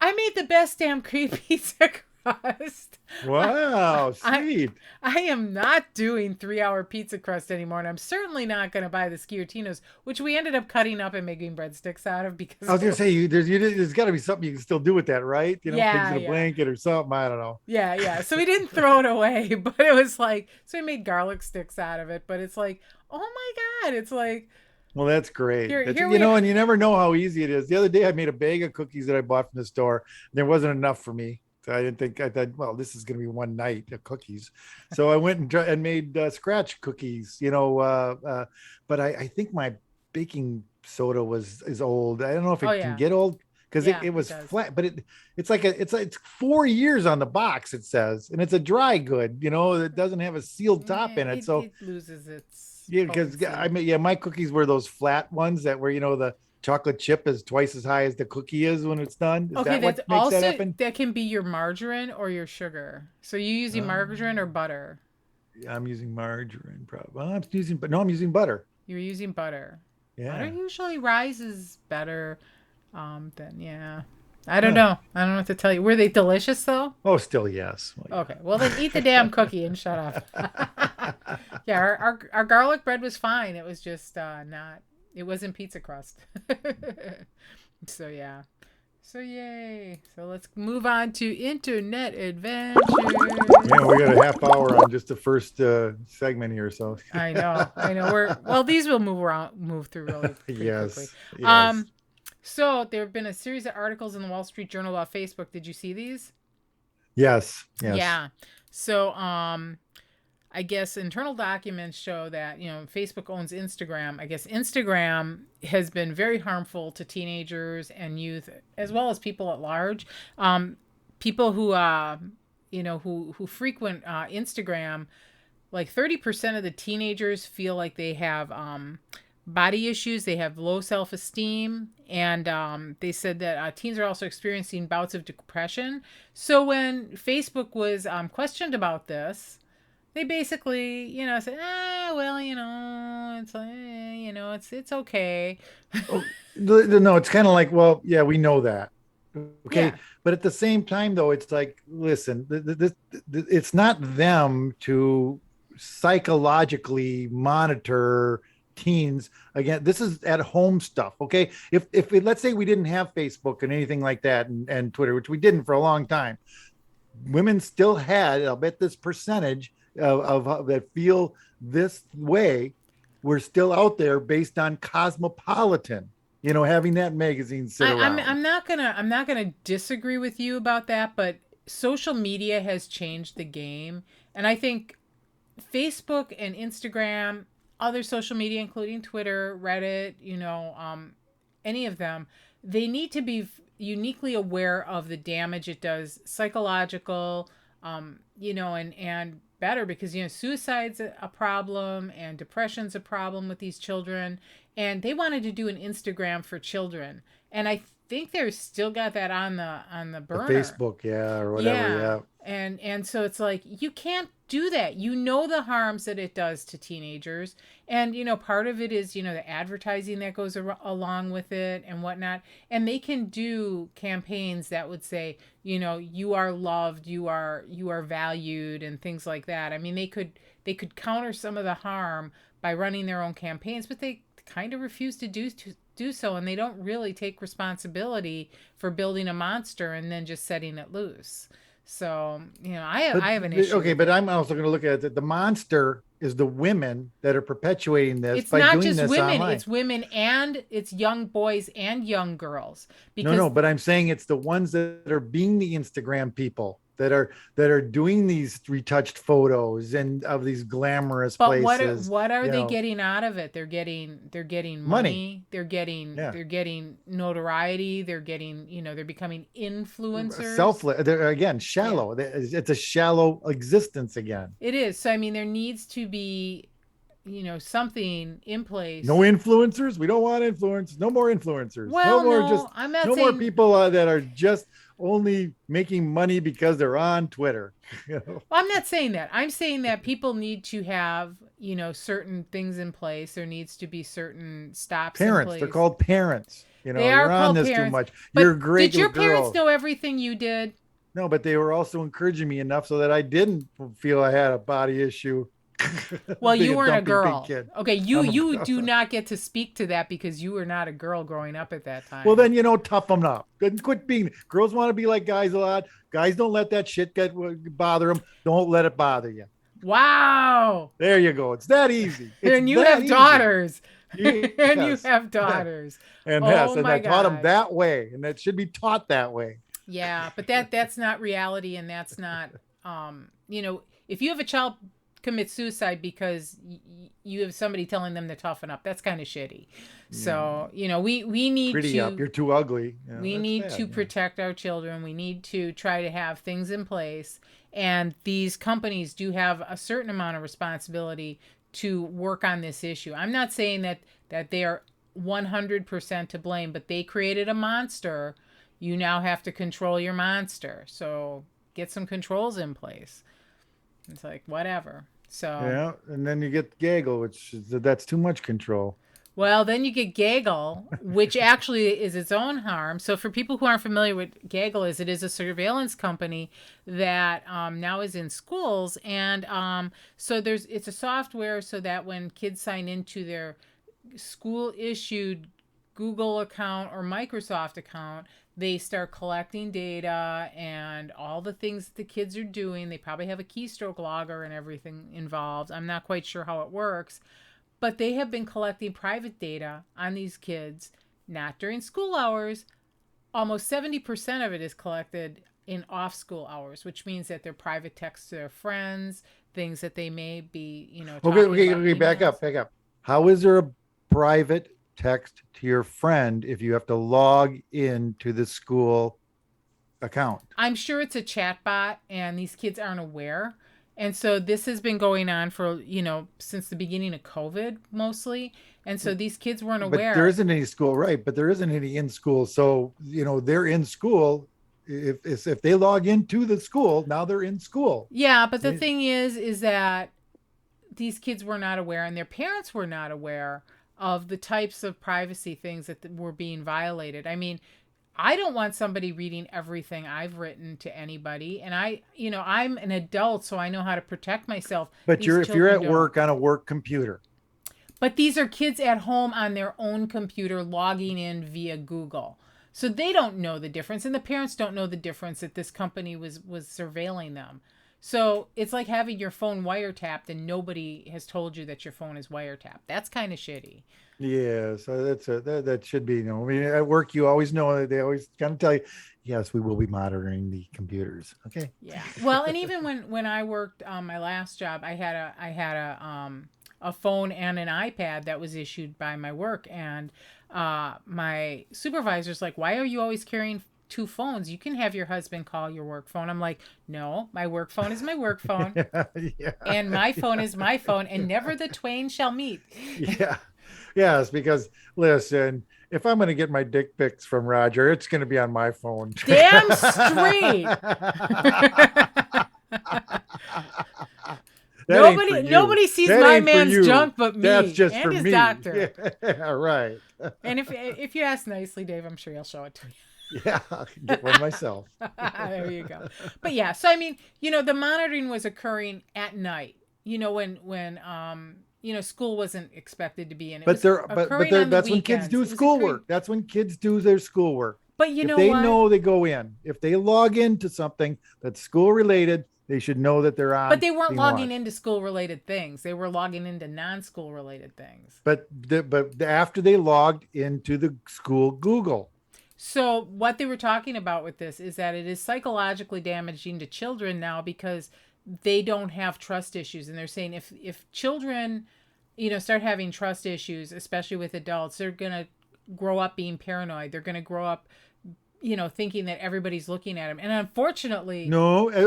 S2: I made the best damn cream pizza crust.
S1: Wow,
S2: I
S1: sweet.
S2: I am not doing 3 hour pizza crust anymore, and I'm certainly not going to buy the Skirtinos, which we ended up cutting up and making breadsticks out of because
S1: I was gonna say there's got to be something you can still do with that, right? Pigs
S2: yeah,
S1: in a
S2: yeah.
S1: blanket or something. I don't know.
S2: Yeah, yeah. So we didn't throw it away, but it was like, so we made garlic sticks out of it. But it's like, oh my God, it's like,
S1: Well, that's great.
S2: here,
S1: That's
S2: here we,
S1: and you never know how easy it is. The other day, I made a bag of cookies that I bought from the store. There wasn't enough for me, so I didn't think. I thought, well, this is going to be one night of cookies. So I went and made scratch cookies. But I think my baking soda is old. I don't know if
S2: oh
S1: it can
S2: yeah,
S1: get old because
S2: yeah,
S1: it
S2: it
S1: was
S2: does.
S1: flat, but it's 4 years on the box. It says, and it's a dry good. It doesn't have a sealed top
S2: Yeah,
S1: in it,
S2: it,
S1: so.
S2: it loses its
S1: Yeah, because I
S2: potency.
S1: mean, yeah, my cookies were those flat ones that were, the chocolate chip is twice as high as the cookie is when it's done. Is
S2: Okay,
S1: that
S2: that's
S1: what makes that
S2: also,
S1: happen?
S2: that can be your margarine or your sugar. So you using margarine or
S1: Um,
S2: butter?
S1: yeah, I'm using margarine, probably. Well, I'm using butter.
S2: You're using butter. Butter
S1: Yeah.
S2: usually rises better than, yeah. I don't
S1: Huh.
S2: know. I don't know what to tell you. Were they delicious though?
S1: Oh, still yes. Well,
S2: Okay. Well, then eat the damn cookie and shut up.
S1: yeah.
S2: Yeah, our garlic bread was fine. It was just not. It wasn't pizza crust. So yeah. So yay. So let's move on to internet adventures.
S1: Yeah, we got a half hour on just the first segment here, so
S2: I know. I know. These will move through really pretty quickly.
S1: yes, yes,
S2: Um so there have been a series of articles in the Wall Street Journal about Facebook. Did you see these?
S1: yes, yes.
S2: Yeah. So I guess internal documents show that, Facebook owns Instagram. I guess Instagram has been very harmful to teenagers and youth, as well as people at large. People who frequent Instagram, like 30% of the teenagers feel like they have body issues. They have low self-esteem. And they said that teens are also experiencing bouts of depression. So when Facebook was questioned about this, they basically, said, well, it's like, it's okay.
S1: Oh, no, it's kind of like, well, yeah, we know that. Okay.
S2: Yeah.
S1: But at the same time, though, it's like, listen, it's not them to psychologically monitor teens. Again, this is at home stuff. Okay. If let's say we didn't have Facebook and anything like that and Twitter, which we didn't for a long time, women still had, I'll bet this percentage of that feel this way were still out there based on Cosmopolitan, having that magazine sit around.
S2: I'm not gonna disagree with you about that, but social media has changed the game, and I think Facebook and Instagram, other social media, including Twitter, Reddit, any of them, they need to be uniquely aware of the damage it does, psychological, and better, because suicide's a problem and depression's a problem with these children, and they wanted to do an Instagram for children, and I think they're still got that on the
S1: The
S2: burner.
S1: Facebook, yeah, or whatever, yeah.
S2: And so it's like, you can't do that. The harms that it does to teenagers, and part of it is the advertising that goes along with it and whatnot, and they can do campaigns that would say, you are loved, you are valued, and things like that. I mean, they could counter some of the harm by running their own campaigns, but they kind of refuse to do so, and they don't really take responsibility for building a monster and then just setting it loose. So, I have an issue.
S1: Okay, but I'm also going to look at it. The monster is the women that are perpetuating this
S2: It's
S1: by
S2: not
S1: doing
S2: just
S1: this
S2: women,
S1: online.
S2: it's women, and it's young boys and young girls.
S1: No, but I'm saying it's the ones that are being the Instagram people that are doing these retouched photos and of these glamorous
S2: But
S1: places.
S2: what are
S1: you
S2: they
S1: know,
S2: getting out of it? They're getting
S1: Money.
S2: money. They're getting
S1: Yeah.
S2: notoriety. They're getting, they're becoming influencers.
S1: Selfless. They're again shallow. It's a shallow existence again.
S2: It is. So I mean, there needs to be, something in place.
S1: No influencers. We don't want influencers. No more influencers.
S2: Well,
S1: no more
S2: no, I'm not
S1: no more
S2: saying
S1: people that are just only making money because they're on Twitter.
S2: Well, I'm not saying that. I'm saying that people need to have, certain things in place. There needs to be certain stops in
S1: Parents.
S2: place.
S1: They're called parents.
S2: They are
S1: you're on
S2: called
S1: this
S2: parents.
S1: too much.
S2: But
S1: You're great.
S2: did your
S1: girl.
S2: parents know everything you did?
S1: No, but they were also encouraging me enough so that I didn't feel I had a body issue.
S2: Well,
S1: Being
S2: you weren't a
S1: dumpy
S2: girl.
S1: big kid.
S2: Okay, you do not get to speak to that because you were not a girl growing up at that time.
S1: Well, then, tough them up. Quit being. Girls want to be like guys a lot. Guys don't let that shit bother them. Don't let it bother you.
S2: Wow.
S1: There you go. It's that easy.
S2: And you have daughters.
S1: Yes.
S2: And you have daughters.
S1: And
S2: Oh my
S1: I taught them
S2: God.
S1: that way, and that should be taught that way.
S2: Yeah, but that's not reality, and that's not if you have a child commit suicide because you have somebody telling them to toughen up, that's kind of shitty. So, we need
S1: Pretty
S2: to
S1: up. You're too ugly.
S2: we need to protect our children. We need to try to have things in place, and these companies do have a certain amount of responsibility to work on this issue. I'm not saying that they are 100% to blame, but they created a monster. You now have to control your monster. So get some controls in place. It's like, whatever. So
S1: Yeah, and then you get Gaggle, that's too much control.
S2: well, then you get Gaggle, which actually is its own harm. So for people who aren't familiar with Gaggle, it is a surveillance company that now is in schools, and so it's a software so that when kids sign into their school issued Google account or Microsoft account, they start collecting data and all the things that the kids are doing. They probably have a keystroke logger and everything involved. I'm not quite sure how it works, but they have been collecting private data on these kids, not during school hours. Almost 70% of it is collected in off school hours, which means that their private texts to their friends, things that they may be,
S1: Okay,
S2: talking
S1: okay,
S2: about
S1: okay. Back
S2: emails.
S1: up, back up. How is there a private text to your friend if you have to log into the school account?
S2: I'm sure it's a chat bot and these kids aren't aware. And so this has been going on for, since the beginning of COVID mostly. And so these kids weren't
S1: But there
S2: aware.
S1: isn't any school, right? But there isn't any in school. So, they're in school. If they log into the school, now they're in school.
S2: Yeah, but the thing is that these kids were not aware and their parents were not aware of the types of privacy things that were being violated. I mean, I don't want somebody reading everything I've written to anybody. And I'm an adult, so I know how to protect myself.
S1: But
S2: These
S1: if you're
S2: children
S1: at
S2: don't.
S1: work on a work computer,
S2: But these are kids at home on their own computer logging in via Google. So they don't know the difference, and the parents don't know the difference that this company was surveilling them. So it's like having your phone wiretapped and nobody has told you that your phone is wiretapped. That's kind of shitty.
S1: yeah, so that should be, I mean, at work, you always know that they always kind of tell you, yes, we will be monitoring the computers. Okay.
S2: Yeah. Well, and even when I worked on my last job, I had a phone and an iPad that was issued by my work, and my supervisor's like, "Why are you always carrying two phones? You can have your husband call your work phone." I'm like, "No, my work phone is my work phone,
S1: Yeah, yeah,
S2: and my phone is my phone, and never the twain shall meet."
S1: yeah. Yes, because listen, if I'm going to get my dick pics from Roger, it's going to be on my phone.
S2: Damn straight.
S1: That ain't for
S2: Nobody
S1: you.
S2: nobody sees
S1: That
S2: my
S1: ain't for
S2: man's
S1: you.
S2: junk but
S1: That's
S2: me
S1: just
S2: and
S1: for
S2: his
S1: me.
S2: doctor.
S1: Yeah, right.
S2: And if you ask nicely, Dave, I'm sure he'll show it to you.
S1: Yeah, I'll get one myself.
S2: There you go. But yeah, so I mean, the monitoring was occurring at night. When school wasn't expected to be in. It
S1: But
S2: was
S1: they're
S2: occurring on the
S1: that's when kids
S2: weekends.
S1: do
S2: It was occurring.
S1: schoolwork. That's when kids do their schoolwork.
S2: But you
S1: If
S2: know
S1: they
S2: what?
S1: know, they go in. If they log into something that's school related, they should know that they're
S2: But
S1: on
S2: they weren't
S1: being
S2: logging
S1: watched.
S2: into school related things. They were logging into non-school related things.
S1: But after they logged into the school Google,
S2: So what they were talking about with this is that it is psychologically damaging to children now because they don't have trust issues, and they're saying if children, start having trust issues, especially with adults, they're gonna grow up being paranoid. They're gonna grow up, thinking that everybody's looking at them, and unfortunately,
S1: no,
S2: that's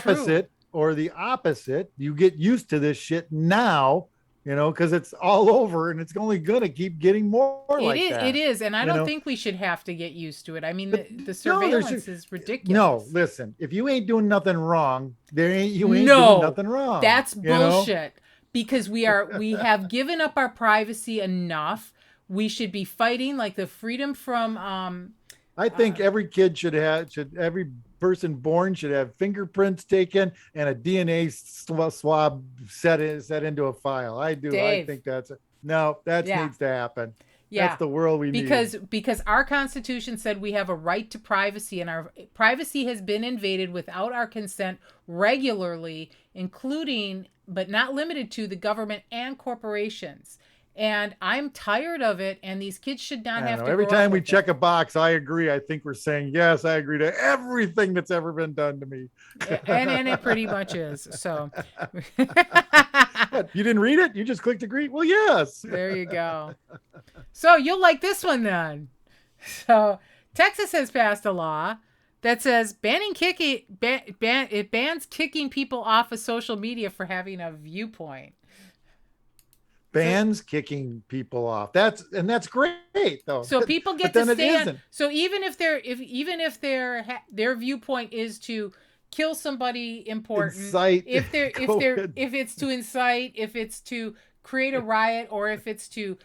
S2: true.
S1: or the opposite. You get used to this shit now, because it's all over, and it's only gonna keep getting more like
S2: It
S1: that.
S2: is, and I
S1: You
S2: don't
S1: know,
S2: think we should have to get used to it. I mean,
S1: but
S2: the
S1: no,
S2: surveillance is
S1: no.
S2: ridiculous.
S1: Listen, if you ain't doing nothing wrong, you ain't doing
S2: No,
S1: nothing wrong.
S2: that's bullshit. Because we have given up our privacy enough. We should be fighting like the freedom from
S1: I think every kid every person born should have fingerprints taken and a DNA swab set into a file. I do. I
S2: Dave.
S1: think no, that
S2: Yeah.
S1: needs to happen. That's
S2: Yeah.
S1: the world we need.
S2: Because our constitution said we have a right to privacy, and our privacy has been invaded without our consent regularly, including but not limited to the government and corporations. And I'm tired of it, and these kids should not
S1: I don't
S2: have
S1: know.
S2: to
S1: Every
S2: grow up
S1: time we
S2: with it.
S1: check a box, I agree. I think we're saying, yes, I agree to everything that's ever been done to me.
S2: And it pretty much is. So
S1: What, you didn't read it? You just clicked agree? Well, yes.
S2: there you go. So you'll like this one then. So Texas has passed a law that says it bans kicking people off of social media for having a viewpoint.
S1: Bans kicking people off. That's great though.
S2: So people get
S1: But
S2: to
S1: then it
S2: stand.
S1: isn't.
S2: So even if their viewpoint is to kill somebody important,
S1: Incite
S2: if
S1: COVID.
S2: it's to incite, if it's to create a riot, or if it's to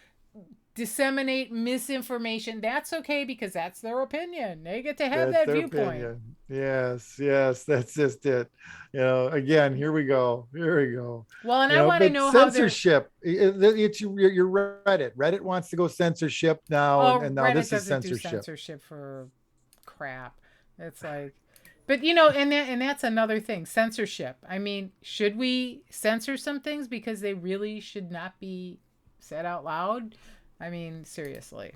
S2: disseminate misinformation. That's okay because that's their opinion. They get to have
S1: That's
S2: that
S1: their
S2: viewpoint.
S1: opinion. Yes, yes, that's just it. Again, here we go. Here we go.
S2: Well, and I want to
S1: But
S2: know how they're.
S1: censorship, it's your Reddit. Reddit wants to go censorship now,
S2: Oh,
S1: and now
S2: Reddit
S1: this is
S2: doesn't do
S1: censorship.
S2: censorship for crap. It's like, but and that's another thing. Censorship. I mean, should we censor some things because they really should not be said out loud? I mean, seriously.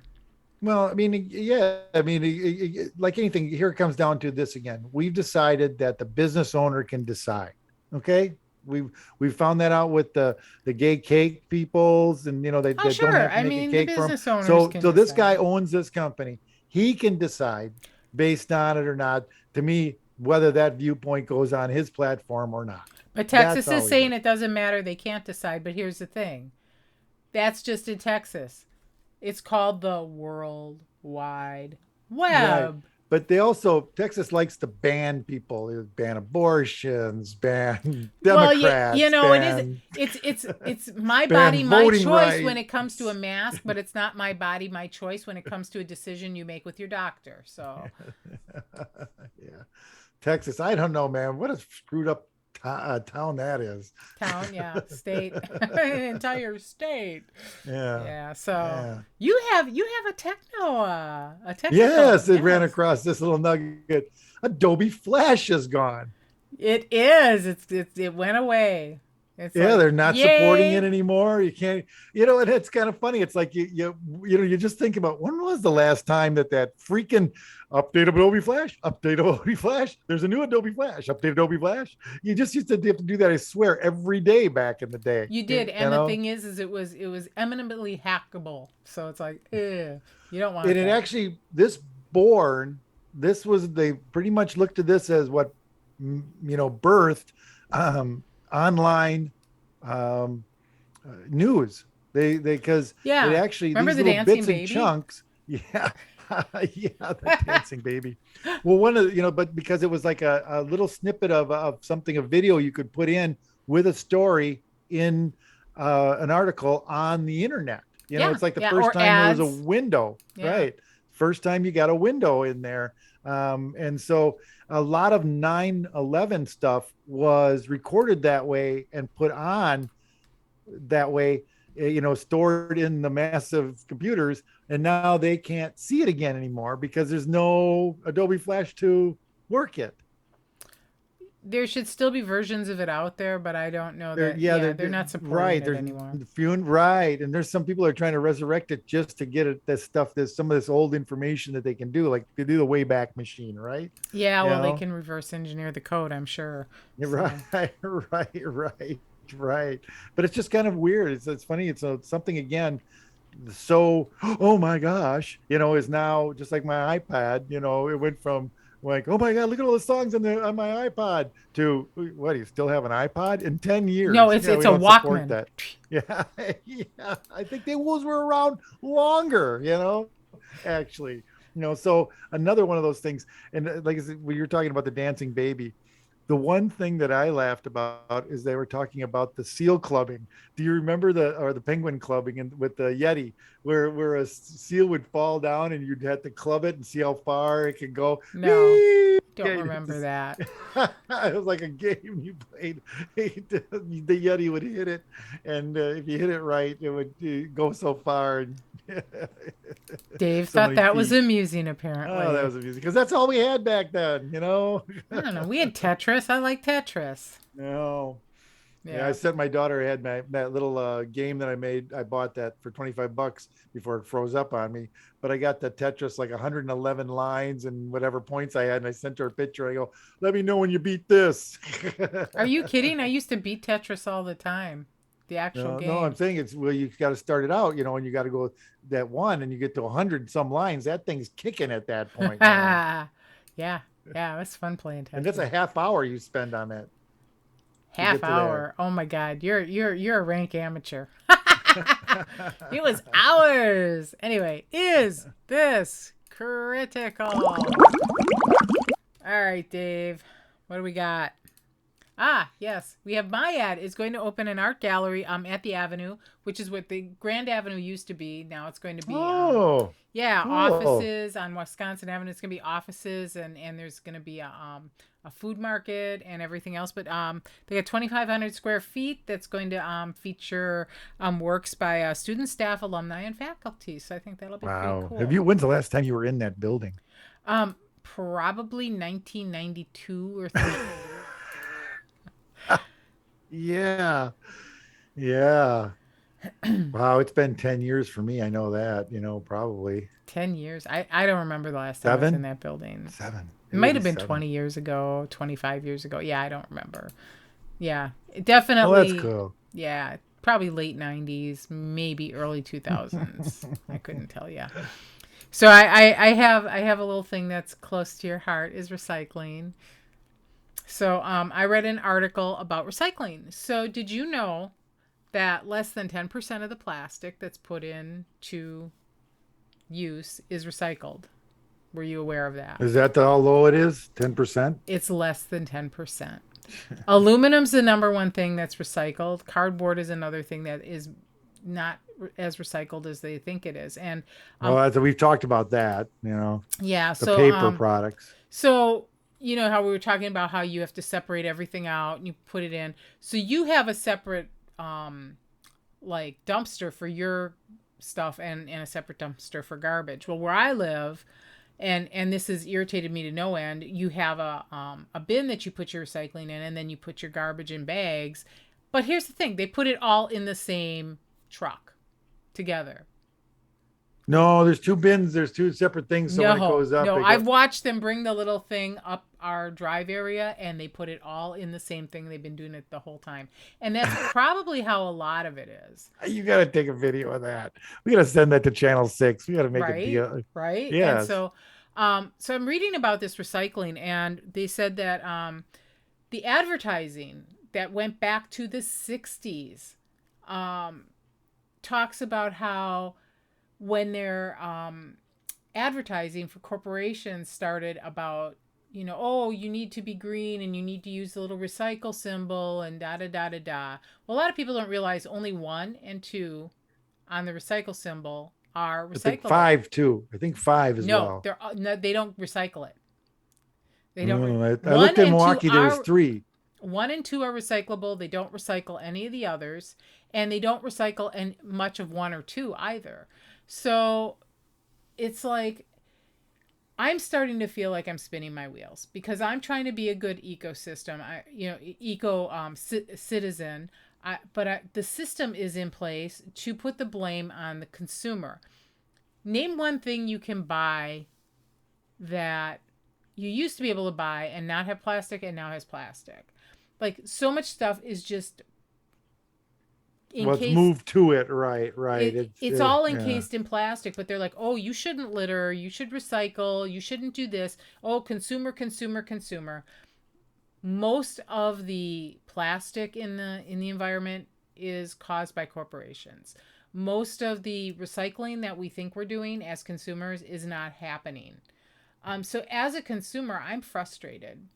S1: Well, I mean, yeah, I mean, like anything, here it comes down to this again. We've decided that the business owner can decide. Okay, we've found that out with the gay cake peoples, and
S2: Oh,
S1: they don't
S2: sure.
S1: have to
S2: I
S1: make a
S2: mean, the
S1: cake for them.
S2: business owners
S1: So
S2: can
S1: so this guy
S2: decide.
S1: owns this company. He can decide based on it or not. To me, whether that viewpoint goes on his platform or not.
S2: But
S1: That's
S2: Texas is
S1: all he
S2: saying
S1: does.
S2: it doesn't matter. They can't decide. But here's the thing. That's just in Texas. It's called the World Wide
S1: Right.
S2: Web.
S1: But they also, Texas likes to ban people. They ban abortions, ban
S2: Well, you
S1: Democrats,
S2: know, it is.
S1: ban
S2: It's my
S1: ban
S2: body, my
S1: voting
S2: choice when it comes to a
S1: rights.
S2: mask, but it's not my body, my choice when it comes to a decision you make with your doctor. So,
S1: Yeah. Texas, I don't know, man. What a screwed up town that is.
S2: town, yeah, state, entire state.
S1: Yeah.
S2: Yeah. So
S1: Yeah.
S2: you have a technical,
S1: Yes, it ran
S2: yes.
S1: across this little nugget. Adobe Flash is gone.
S2: It is. It went away. It's
S1: Yeah,
S2: like,
S1: they're not supporting it
S2: yay.
S1: anymore. You can't, and it's kind of funny. It's like you just think about when was the last time that freaking update Adobe Flash, update Adobe Flash. There's a new Adobe Flash, update Adobe Flash. You just used to have to do that. I swear, every day back in the day.
S2: You did, and the thing is it was eminently hackable. So it's like, you don't
S1: And
S2: want
S1: it
S2: that.
S1: actually this was they pretty much looked at this as what birthed online um, news. They because it
S2: Yeah.
S1: actually
S2: Remember
S1: these
S2: the
S1: little
S2: dancing
S1: bits and
S2: baby?
S1: chunks. Yeah, yeah, the dancing baby. Well, one of but because it was like a little snippet of something, a video you could put in with a story in an article on the internet.
S2: Yeah.
S1: It's like the
S2: Yeah.
S1: first
S2: Or
S1: time there was a
S2: ads.
S1: window,
S2: Yeah.
S1: right? First time you got a window in there. And so a lot of 9/11 stuff was recorded that way and put on that way, stored in the massive computers. And now they can't see it again anymore because there's no Adobe Flash to work it.
S2: There should still be versions of it out there, but I don't know
S1: They're
S2: that.
S1: yeah,
S2: Yeah,
S1: they're,
S2: they're
S1: they're
S2: not supporting
S1: right.
S2: it
S1: There's
S2: anymore.
S1: few right, and there's some people that are trying to resurrect it just to get it. This stuff, there's some of this old information that they can do, like they do the Wayback Machine, right?
S2: Yeah,
S1: You
S2: well, they
S1: know,
S2: can reverse engineer the code, I'm sure.
S1: right,
S2: So,
S1: right. But it's just kind of weird. It's funny. It's something again. So, oh my gosh, is now just like my iPad. It went from like, oh my god, look at all the songs on my iPod to what? Do you still have an iPod in 10
S2: no,
S1: years?
S2: it's
S1: We
S2: a
S1: don't support
S2: Walkman.
S1: that. Yeah, yeah. I think those were around longer. Actually. So another one of those things, and like I said, when you're talking about the dancing baby, the one thing that I laughed about is they were talking about the seal clubbing. Do you remember the penguin clubbing and with the Yeti, where a seal would fall down and you'd have to club it and see how far it could go?
S2: No,
S1: Whee!
S2: don't remember that.
S1: It was like a game you played. The Yeti would hit it, and if you hit it right, it would go so far and
S2: Dave
S1: so
S2: thought
S1: many
S2: that was
S1: feet.
S2: amusing,
S1: Oh, that
S2: apparently.
S1: was amusing because that's all we had back then.
S2: I don't know. We had Tetris. I like Tetris.
S1: No. Yeah, I
S2: Yeah.
S1: sent my daughter ahead that little game that I made. I bought that for $25 before it froze up on me. But I got the Tetris like 111 lines and whatever points I had, and I sent her a picture. I go, "Let me know when you beat this."
S2: Are you kidding? I used to beat Tetris all the time. The actual
S1: No, no, I'm
S2: game.
S1: saying you got to start it out, and you got to go that one, and you get to 100 some lines. That thing's kicking at that point, man.
S2: Yeah. Yeah, it was fun playing
S1: And that's
S2: Tetris.
S1: a half hour you spend on that to
S2: Half
S1: get to there.
S2: hour. Oh my god, you're a rank amateur. It was hours. Anyway, is this critical? All right, Dave. What do we got? Ah, yes. We have my ad is going to open an art gallery at the Avenue, which is what the Grand Avenue used to be. Now it's going to be
S1: Oh,
S2: yeah,
S1: cool.
S2: offices on Wisconsin Avenue. It's going to be offices and there's going to be a food market and everything else, but they got 2,500 square feet that's going to feature works by students, staff, alumni and faculty. So I think that'll be pretty
S1: Wow.
S2: cool.
S1: When's the last time you were in that building?
S2: Probably 1992 or 3.
S1: Yeah. Yeah. Wow, it's been 10 years for me. I know that, probably
S2: 10 years. I don't remember the last time I was in
S1: seven,
S2: that building.
S1: seven,
S2: It
S1: maybe
S2: might
S1: it'll be
S2: have been
S1: seven.
S2: 20 years ago, 25 years ago. Yeah, I don't remember. Yeah,
S1: Well, that's
S2: definitely.
S1: cool.
S2: Yeah, probably late 90s, maybe early 2000s. I couldn't tell you. So I have a little thing that's close to your heart is recycling. So I read an article about recycling. So did you know that less than 10% of the plastic that's put into use is recycled? Were you aware of that?
S1: Is that how low it is? 10%?
S2: It's less than 10%. Aluminum's the number one thing that's recycled. Cardboard is another thing that is not as recycled as they think it is. And
S1: Well,
S2: um
S1: we've talked about that,
S2: yeah,
S1: the
S2: so
S1: paper products.
S2: so you know how we were talking about how you have to separate everything out and you put it in. So you have a separate like dumpster for your stuff and a separate dumpster for garbage. Well, where I live, and this has irritated me to no end. You have a bin that you put your recycling in, and then you put your garbage in bags. But here's the thing: they put it all in the same truck together.
S1: No, there's two bins. There's two separate things. So when it
S2: No,
S1: goes up,
S2: no.
S1: it go.
S2: I've watched them bring the little thing up our drive area, and they put it all in the same thing. They've been doing it the whole time, and that's probably how a lot of it is.
S1: You got to take a video of that. We got to send that to Channel 6. We got to make a
S2: Right,
S1: deal.
S2: right. And
S1: Yes.
S2: so I'm reading about this recycling, and they said that the advertising that went back to the 60s um, talks about how when they're advertising for corporations started about, oh, you need to be green and you need to use the little recycle symbol and da da da da da. Well, a lot of people don't realize only 1 and 2 on the recycle symbol are
S1: I think
S2: recyclable.
S1: five, too. I think five as
S2: No,
S1: well.
S2: they're no, they don't recycle it. They don't.
S1: I
S2: One
S1: looked in
S2: and two
S1: Milwaukee. There was
S2: are
S1: three.
S2: 1 and 2 are recyclable. They don't recycle any of the others, and they don't recycle and much of 1 or 2 either. So it's like I'm starting to feel like I'm spinning my wheels because I'm trying to be a good ecosystem. Eco citizen. The system is in place to put the blame on the consumer. Name one thing you can buy that you used to be able to buy and not have plastic and now has plastic. Like so much stuff is just
S1: Let's
S2: encased.
S1: move to it. Right, right.
S2: It's all
S1: Yeah.
S2: encased in plastic, but they're like, oh, you shouldn't litter, you should recycle, you shouldn't do this. Oh, consumer, consumer, consumer. Most of the plastic in the environment is caused by corporations. Most of the recycling that we think we're doing as consumers is not happening. So as a consumer, I'm frustrated.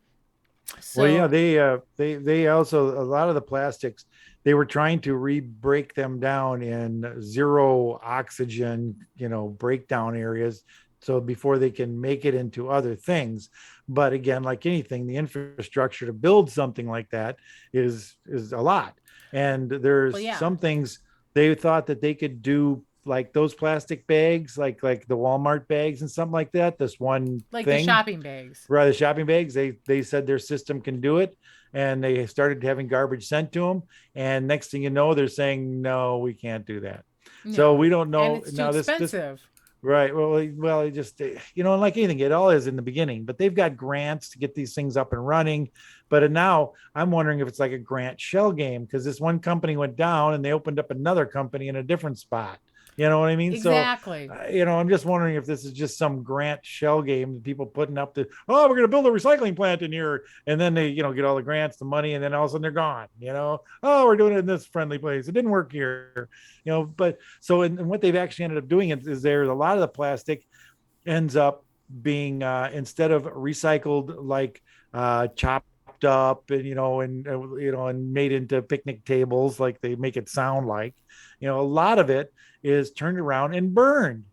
S1: Well, yeah,
S2: So
S1: they also a lot of the plastics they were trying to break them down in zero oxygen, breakdown areas, so before they can make it into other things. But again, like anything, the infrastructure to build something like that is a lot, and
S2: well,
S1: there's
S2: yeah,
S1: some things they thought that they could do like those plastic bags, like the Walmart bags and something like that. This one
S2: like the
S1: thing.
S2: shopping bags.
S1: Right, the shopping bags, they said their system can do it, and they started having garbage sent to them. And next thing you know, they're saying no, we can't do that. So
S2: No,
S1: we don't
S2: and
S1: know
S2: it's too
S1: now. This
S2: expensive.
S1: right. Well, it just and like anything, it all is in the beginning. But they've got grants to get these things up and running. But now I'm wondering if it's like a grant shell game because this one company went down and they opened up another company in a different spot. You know what I mean? So,
S2: Exactly.
S1: I'm just wondering if this is just some grant shell game, people putting up we're going to build a recycling plant in here. And then they, get all the grants, the money, and then all of a sudden they're gone, oh, we're doing it in this friendly place. It didn't work here, but so, and what they've actually ended up doing is there's a lot of the plastic ends up being, instead of recycled, like chopped chopped up and, and made into picnic tables, like they make it sound like, a lot of it is turned around and burned.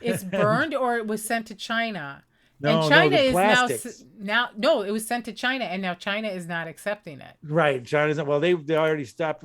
S2: It's
S1: And
S2: burned or it was sent to China. And
S1: no,
S2: China
S1: the
S2: is
S1: plastics.
S2: now no, it was sent to China and now China is not accepting it.
S1: Right. China's well, they already stopped,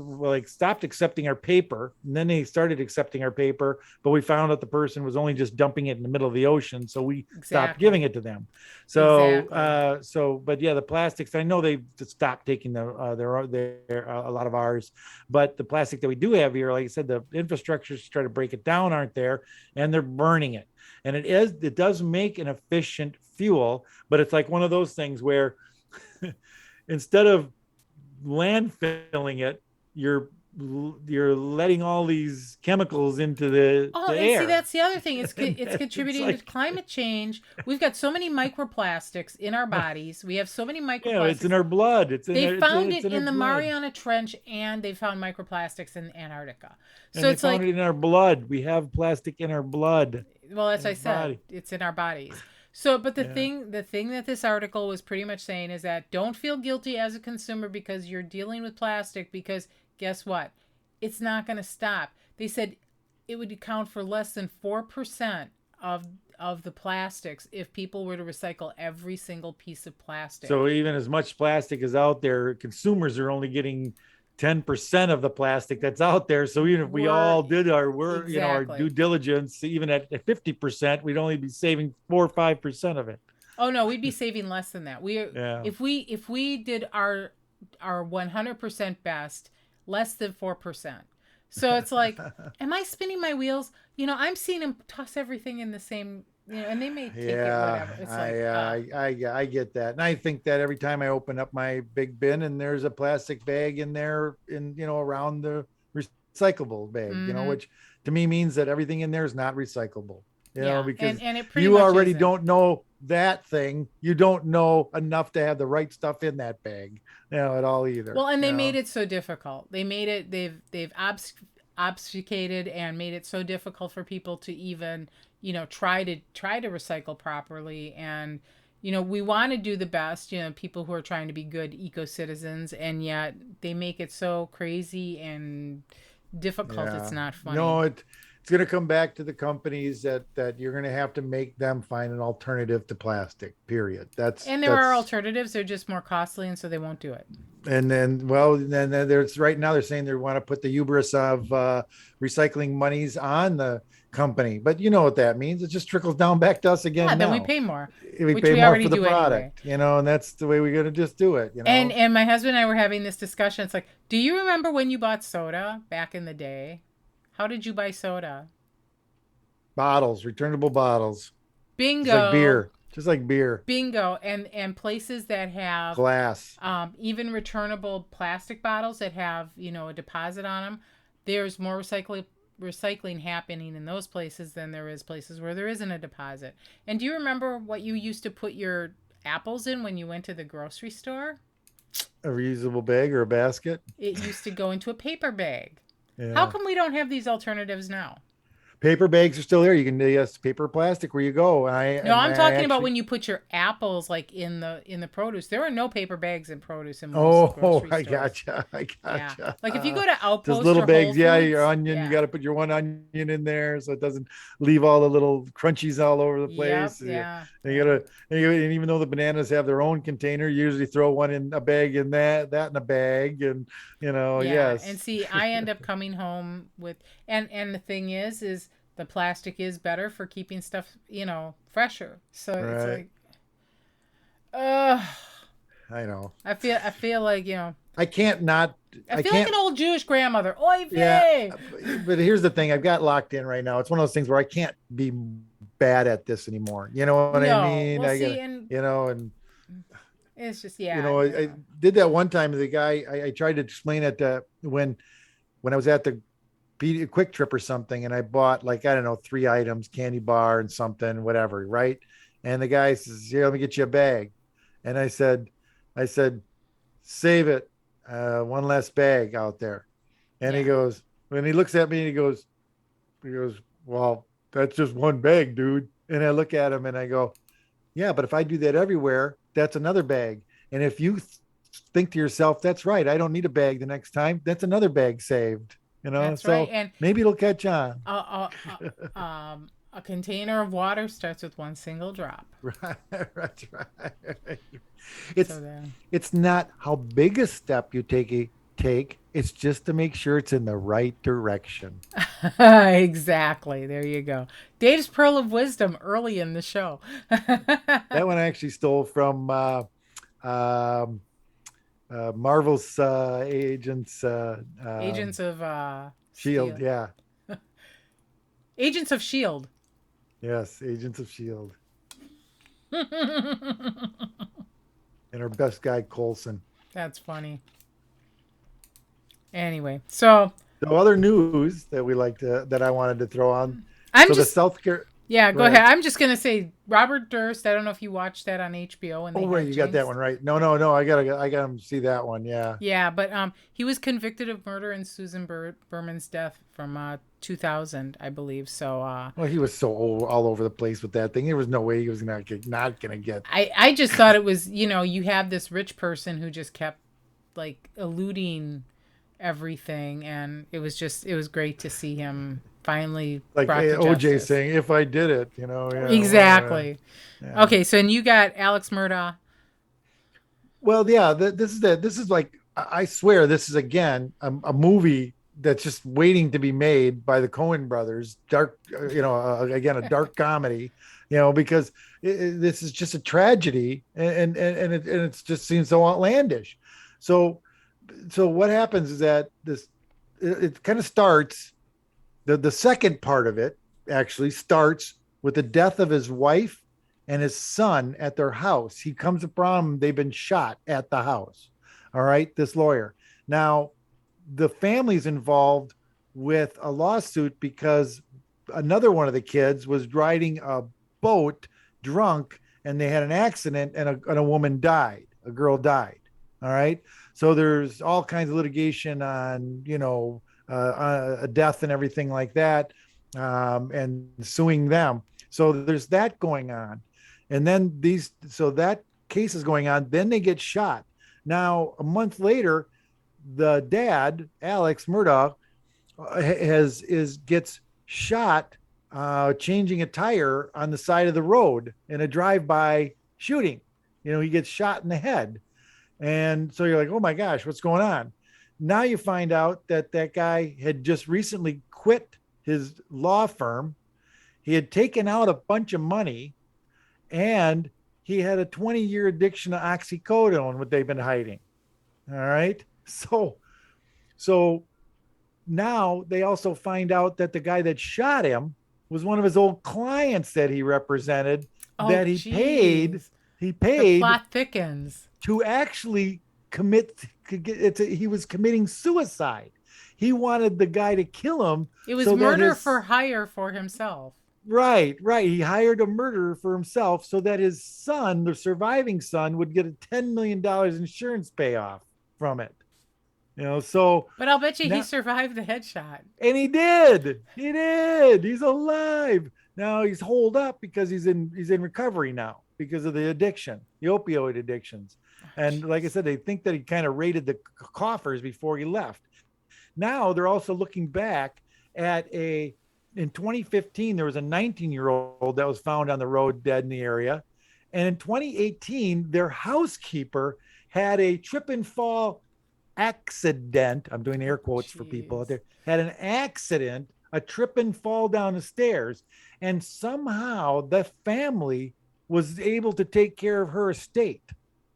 S1: stopped accepting our paper, and then they started accepting our paper, but we found out the person was only just dumping it in the middle of the ocean, so we stopped giving
S2: Exactly.
S1: it to them. So
S2: Exactly.
S1: but yeah, the plastics, I know they stopped taking their a lot of ours, but the plastic that we do have here, like I said, the infrastructures to try to break it down aren't there, and they're burning it. And it does make an efficient fuel, but it's like one of those things where instead of landfilling it, you're you're letting all these chemicals into
S2: Oh,
S1: the
S2: and see,
S1: air.
S2: that's the other thing.
S1: And
S2: It's
S1: it's
S2: contributing to
S1: like,
S2: climate change. We've got so many microplastics in our bodies. We have so many
S1: it's in
S2: microplastics.
S1: our blood.
S2: They found
S1: It's
S2: it
S1: in our
S2: in the
S1: blood.
S2: Mariana Trench and they found microplastics in Antarctica.
S1: And
S2: So
S1: they
S2: it's
S1: found
S2: like,
S1: it in our blood. We have plastic in our blood,
S2: well, as
S1: in
S2: I
S1: our
S2: said,
S1: body.
S2: it's in our bodies. So, but
S1: Yeah.
S2: the thing that this article was pretty much saying is that don't feel guilty as a consumer because you're dealing with plastic because guess what? It's not going to stop. They said it would account for less than 4% of of the plastics if people were to recycle every single piece of
S1: So
S2: plastic.
S1: even as much plastic is out there, consumers are only getting 10% of the plastic that's out there. So even if we
S2: We're
S1: all did our work, our due
S2: exactly.
S1: diligence, even at 50%, we'd only be saving 4 or 5% of it.
S2: Oh no, we'd be saving less than that.
S1: Yeah.
S2: If we did our 100% best, less than 4%. So it's like, am I spinning my wheels? I'm seeing them toss everything in the same, and they may take it
S1: Yeah,
S2: whatever. It's like,
S1: I get that, and I think that every time I open up my big bin and there's a plastic bag in there, around the recyclable bag,
S2: mm-hmm.
S1: which to me means that everything in there is not recyclable.
S2: Yeah,
S1: Because
S2: and it pretty
S1: you
S2: much
S1: already
S2: isn't.
S1: don't know that thing. You don't know enough to have the right stuff in that bag, at all either.
S2: Well, and they made it so difficult. They've obfuscated and made it so difficult for people to even try to recycle properly. And we want to do the best. People who are trying to be good eco citizens, and yet they make it so crazy and difficult. It's
S1: Yeah.
S2: not funny.
S1: No, it's going to come back to the companies that you're going to have to make them find an alternative to plastic. Period.
S2: And there are
S1: That's
S2: alternatives. They're just more costly, and so they won't do it.
S1: and then well then there's right now they're saying they want to put the hubris of recycling monies on the company, but you know what that means. It just trickles down back to us
S2: Yeah,
S1: again
S2: then we
S1: now.
S2: pay more,
S1: We
S2: which
S1: pay
S2: we
S1: more
S2: already
S1: for the
S2: do anyway.
S1: product, and that's the way we're going to just do it.
S2: And my husband and I were having this discussion. It's like, do you remember when you bought soda back in the day? How did you buy soda?
S1: Bottles, returnable bottles,
S2: Bingo,
S1: just like beer,
S2: bingo, and places that have
S1: glass.
S2: even returnable plastic bottles that have a deposit on them. There's more recycling happening in those places than there is places where there isn't a deposit. And do you remember what you used to put your apples in when you went to the grocery store?
S1: A reusable bag or a basket.
S2: It used to go into a paper bag. How
S1: Yeah.
S2: come we don't have these alternatives now?
S1: Paper bags are still there. You can, yes, paper, plastic, where you go.
S2: No, I'm
S1: I
S2: talking about
S1: actually,
S2: when you put your apples like in the produce. There are no paper bags in produce in most
S1: oh,
S2: grocery
S1: I
S2: stores.
S1: gotcha. I
S2: Yeah.
S1: gotcha.
S2: Like if you go to
S1: Those
S2: Outpost
S1: little
S2: or Whole
S1: bags. Yeah, your
S2: Foods,
S1: onion, you
S2: yeah.
S1: got to put your one onion in there so it doesn't leave all the little crunchies all over the
S2: Yep,
S1: place. You,
S2: yeah.
S1: you gotta, and even though the bananas have their own container, you usually throw one in a bag in that in a bag. And,
S2: Yeah. And
S1: yes.
S2: see, I end up coming home with and the thing is the plastic is better for keeping stuff, fresher. So it's
S1: Right.
S2: like uh
S1: I know.
S2: I feel like,
S1: I can't not,
S2: I
S1: I
S2: feel like
S1: can't.
S2: an old Jewish grandmother. Oy
S1: Yeah,
S2: vey.
S1: but here's the thing: I've got locked in right now. It's one of those things where I can't be bad at this anymore. You know what I
S2: No.
S1: mean?
S2: Well,
S1: I
S2: see,
S1: gotta,
S2: and
S1: and
S2: it's just yeah,
S1: I did that one time. The guy, I tried to explain it when I was at the Quick Trip or something, and I bought, like, I don't know, 3 items, candy bar and something, whatever, right? And the guy says, "Here, let me get you a bag." And I said, "Save it, one less bag out there." And he
S2: yeah.
S1: goes, when he looks at me and he goes, "Well, that's just one bag, dude." And I look at him and I go, "Yeah, but if I do that everywhere, that's another bag. And if you think to yourself, that's right. I don't need a bag the next time. That's another bag saved,
S2: That's right.
S1: so
S2: And
S1: maybe it'll catch on.
S2: a container of water starts with one single drop.
S1: Right, right, right.
S2: So
S1: It's
S2: then,
S1: it's not how big a step you take. It's just to make sure it's in the right direction.
S2: exactly. There you go. Dave's pearl of wisdom early in the show.
S1: That one I actually stole from um, Marvel's Agents
S2: Agents of
S1: Shield.
S2: Steel.
S1: Yeah,
S2: Agents of Shield.
S1: yes, Agents of Shield, and our best guy Coulson.
S2: That's funny. Anyway, so
S1: So other news that we like to that I wanted to throw on.
S2: I'm
S1: So the
S2: just
S1: South Care.
S2: yeah.
S1: Go
S2: Go ahead.
S1: ahead.
S2: I'm just gonna say Robert Durst. I don't know if you watched that on HBO when they
S1: Oh, right,
S2: had
S1: you got that
S2: Jinx.
S1: one right. No, no, no. I got him to see that one. Yeah.
S2: Yeah, but he was convicted of murder in Susan Berman's death from 2000, I believe. So
S1: Well, he was so all over the place with that thing. There was no way he was not gonna get.
S2: I just thought it was, you have this rich person who just kept like eluding everything, and it was great to see him finally
S1: Like
S2: brought to
S1: OJ
S2: justice.
S1: saying, "If I did it,
S2: Exactly.
S1: yeah."
S2: Okay, so and you got Alex Murdaugh.
S1: Well, yeah. This is like I swear this is again a movie that's just waiting to be made by the Coen brothers. Dark, again a dark comedy, because this is just a tragedy, and it just seems so outlandish. So so what happens is that it kind of starts the second part of it actually starts with the death of his wife and his son at their house. He comes upon them, they've been shot at the house. All right, this lawyer. Now, the family's involved with a lawsuit because another one of the kids was riding a boat drunk and they had an accident and a woman died. A girl died. All right. So there's all kinds of litigation on, a death and everything like that, and suing them. So there's that going on. And then so that case is going on. Then they get shot. Now, a month later, the dad, Alex Murdaugh, gets shot changing a tire on the side of the road in a drive-by shooting. He gets shot in the head. And so you're like, oh my gosh, what's going on? Now you find out that guy had just recently quit his law firm. He had taken out a bunch of money and he had a 20-year addiction to oxycodone, what they've been hiding. All right. So now they also find out that the guy that shot him was one of his old clients that he represented,
S2: Oh,
S1: that
S2: jeez.
S1: he
S2: The
S1: paid
S2: plot thickens.
S1: to actually he was committing suicide. He wanted the guy to kill him.
S2: It was
S1: so
S2: murder for hire for himself.
S1: Right. He hired a murderer for himself so that his son, the surviving son, would get a $10 million insurance payoff from it. So
S2: But I'll bet you he
S1: now,
S2: survived the headshot.
S1: and he did. He did. He's alive. Now he's holed up because he's in recovery now because of the addiction, the opioid addictions. And like I said, they think that he kind of raided the coffers before he left. Now they're also looking back at in 2015, there was a 19-year-old that was found on the road dead in the area. And in 2018, their housekeeper had a trip and fall accident. I'm doing air quotes for people out there. Had an accident, a trip and fall down the stairs. And somehow the family was able to take care of her estate.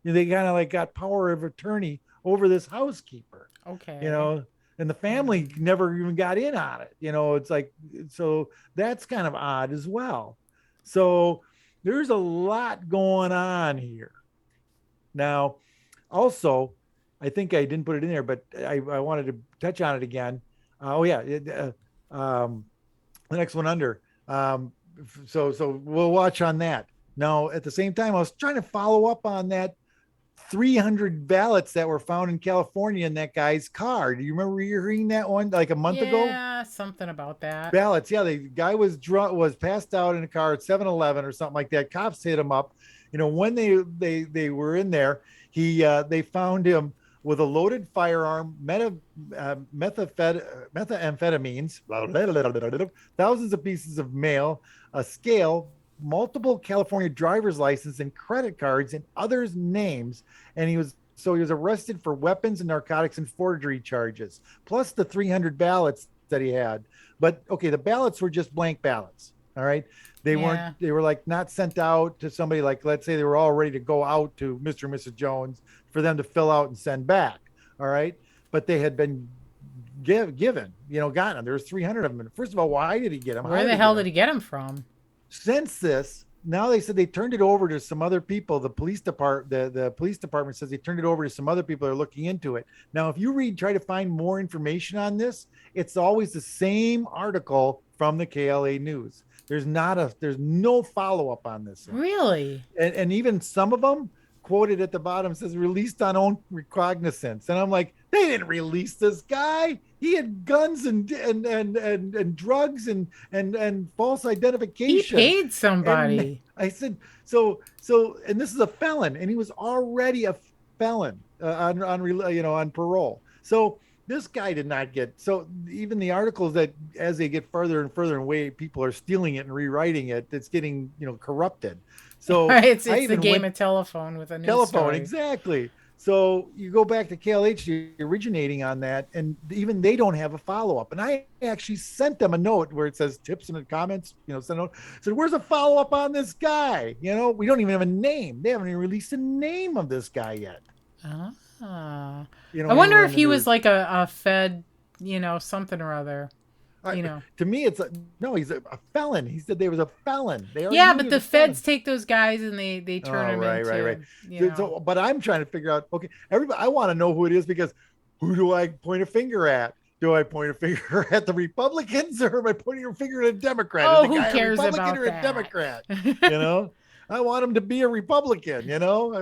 S1: They kind of like got power of attorney over this housekeeper.
S2: Okay.
S1: And the family never even got in on it. It's like, so that's kind of odd as well. So there's a lot going on here. Now, also, I think I didn't put it in there, but I wanted to touch on it again. The next one under. So we'll watch on that. Now, at the same time, I was trying to follow up on that 300 ballots that were found in California in that guy's car. Do you remember hearing that one like a month ago?
S2: Yeah, something about that.
S1: Ballots. Yeah, the guy was drunk, was passed out in a car at 7-Eleven or something like that. Cops hit him up. When they were in there, They found him with a loaded firearm, methamphetamines, thousands of pieces of mail, a scale, multiple California driver's license and credit cards in others' names, and he was arrested for weapons and narcotics and forgery charges, plus the 300 ballots that he had. But okay, the ballots were just blank ballots. All right. They weren't,
S2: Yeah.
S1: they were like not sent out to somebody, like, let's say they were all ready to go out to Mr. and Mrs. Jones for them to fill out and send back. All right. But they had been given, gotten them. There was 300 of them. First of all, why did he get them?
S2: Where the hell did he get them from?
S1: Since this, now they said they turned it over to some other people. The police department says they turned it over to some other people that are looking into it. Now, if you try to find more information on this, it's always the same article from the KLA News. There's no follow-up on this one.
S2: Really?
S1: And even some of them quoted at the bottom says released on own recognizance. And I'm like, they didn't release this guy. He had guns and drugs and false identification.
S2: He paid somebody.
S1: And I said, so, and this is a felon, and he was already a felon on parole. So this guy did not get. So even the articles that, as they get further and further away, people are stealing it and rewriting it. It's getting corrupted. So
S2: it's the game of telephone with a news story.
S1: Exactly. So you go back to KLH originating on that, and even they don't have a follow-up. And I actually sent them a note where it says tips and comments, send a note. Said, where's the follow-up on this guy? We don't even have a name. They haven't even released a name of this guy yet.
S2: I wonder if he was like a Fed, something or other.
S1: To me, it's no. He's a felon. He said there was a felon.
S2: But the feds take those guys and they turn them into.
S1: Right. So, but I'm trying to figure out. Okay, everybody, I want to know who it is, because who do I point a finger at? Do I point a finger at the Republicans, or am I pointing a finger at a Democrat?
S2: Oh,
S1: is the
S2: who
S1: guy
S2: cares
S1: a Republican
S2: about
S1: or
S2: that?
S1: A Democrat? I want him to be a Probably. I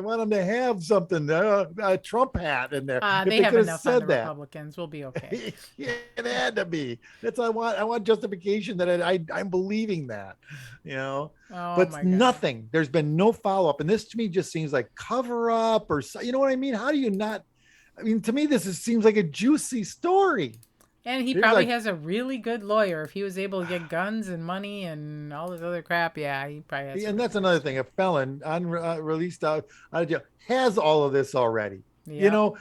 S1: want him to have something, a Trump hat in there.
S2: They have enough on the Republicans. We'll be okay.
S1: It had to be. That's I want justification that I'm believing that, but it's nothing. There's been no follow up, and this to me just seems like cover up, or you know what I mean? How do you not? I mean, to me, seems like a juicy story.
S2: And he probably has a really good lawyer. If he was able to get guns and money and all this other crap, yeah, he probably has.
S1: And that's another thing. A felon released out of jail has all of this already. Yep.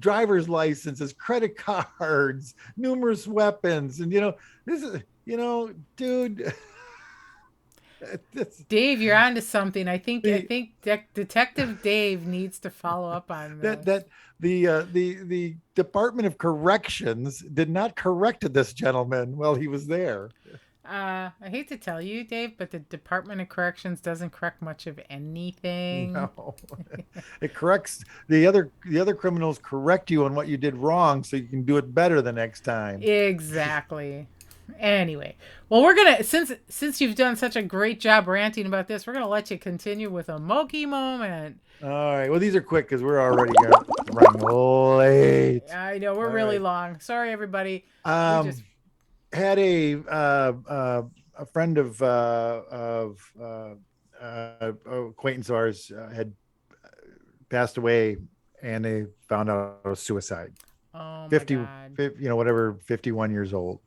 S1: Driver's licenses, credit cards, numerous weapons, and this is dude.
S2: Dave, you're onto something. I think Detective Dave needs to follow up on this.
S1: The Department of Corrections did not correct this gentleman while he was there.
S2: I hate to tell you, Dave, but the Department of Corrections doesn't correct much of anything.
S1: No, it corrects the other criminals. Correct you on what you did wrong, so you can do it better the next time.
S2: Exactly. Anyway, well, we're gonna since you've done such a great job ranting about this, we're gonna let you continue with a MoKE moment.
S1: All right. Well, these are quick because we're already running late.
S2: I know we're really long. Sorry, everybody.
S1: Had a friend of acquaintance of ours had passed away, and they found out it was suicide.
S2: Oh,
S1: 50,
S2: my God.
S1: 50, whatever, 51 years old.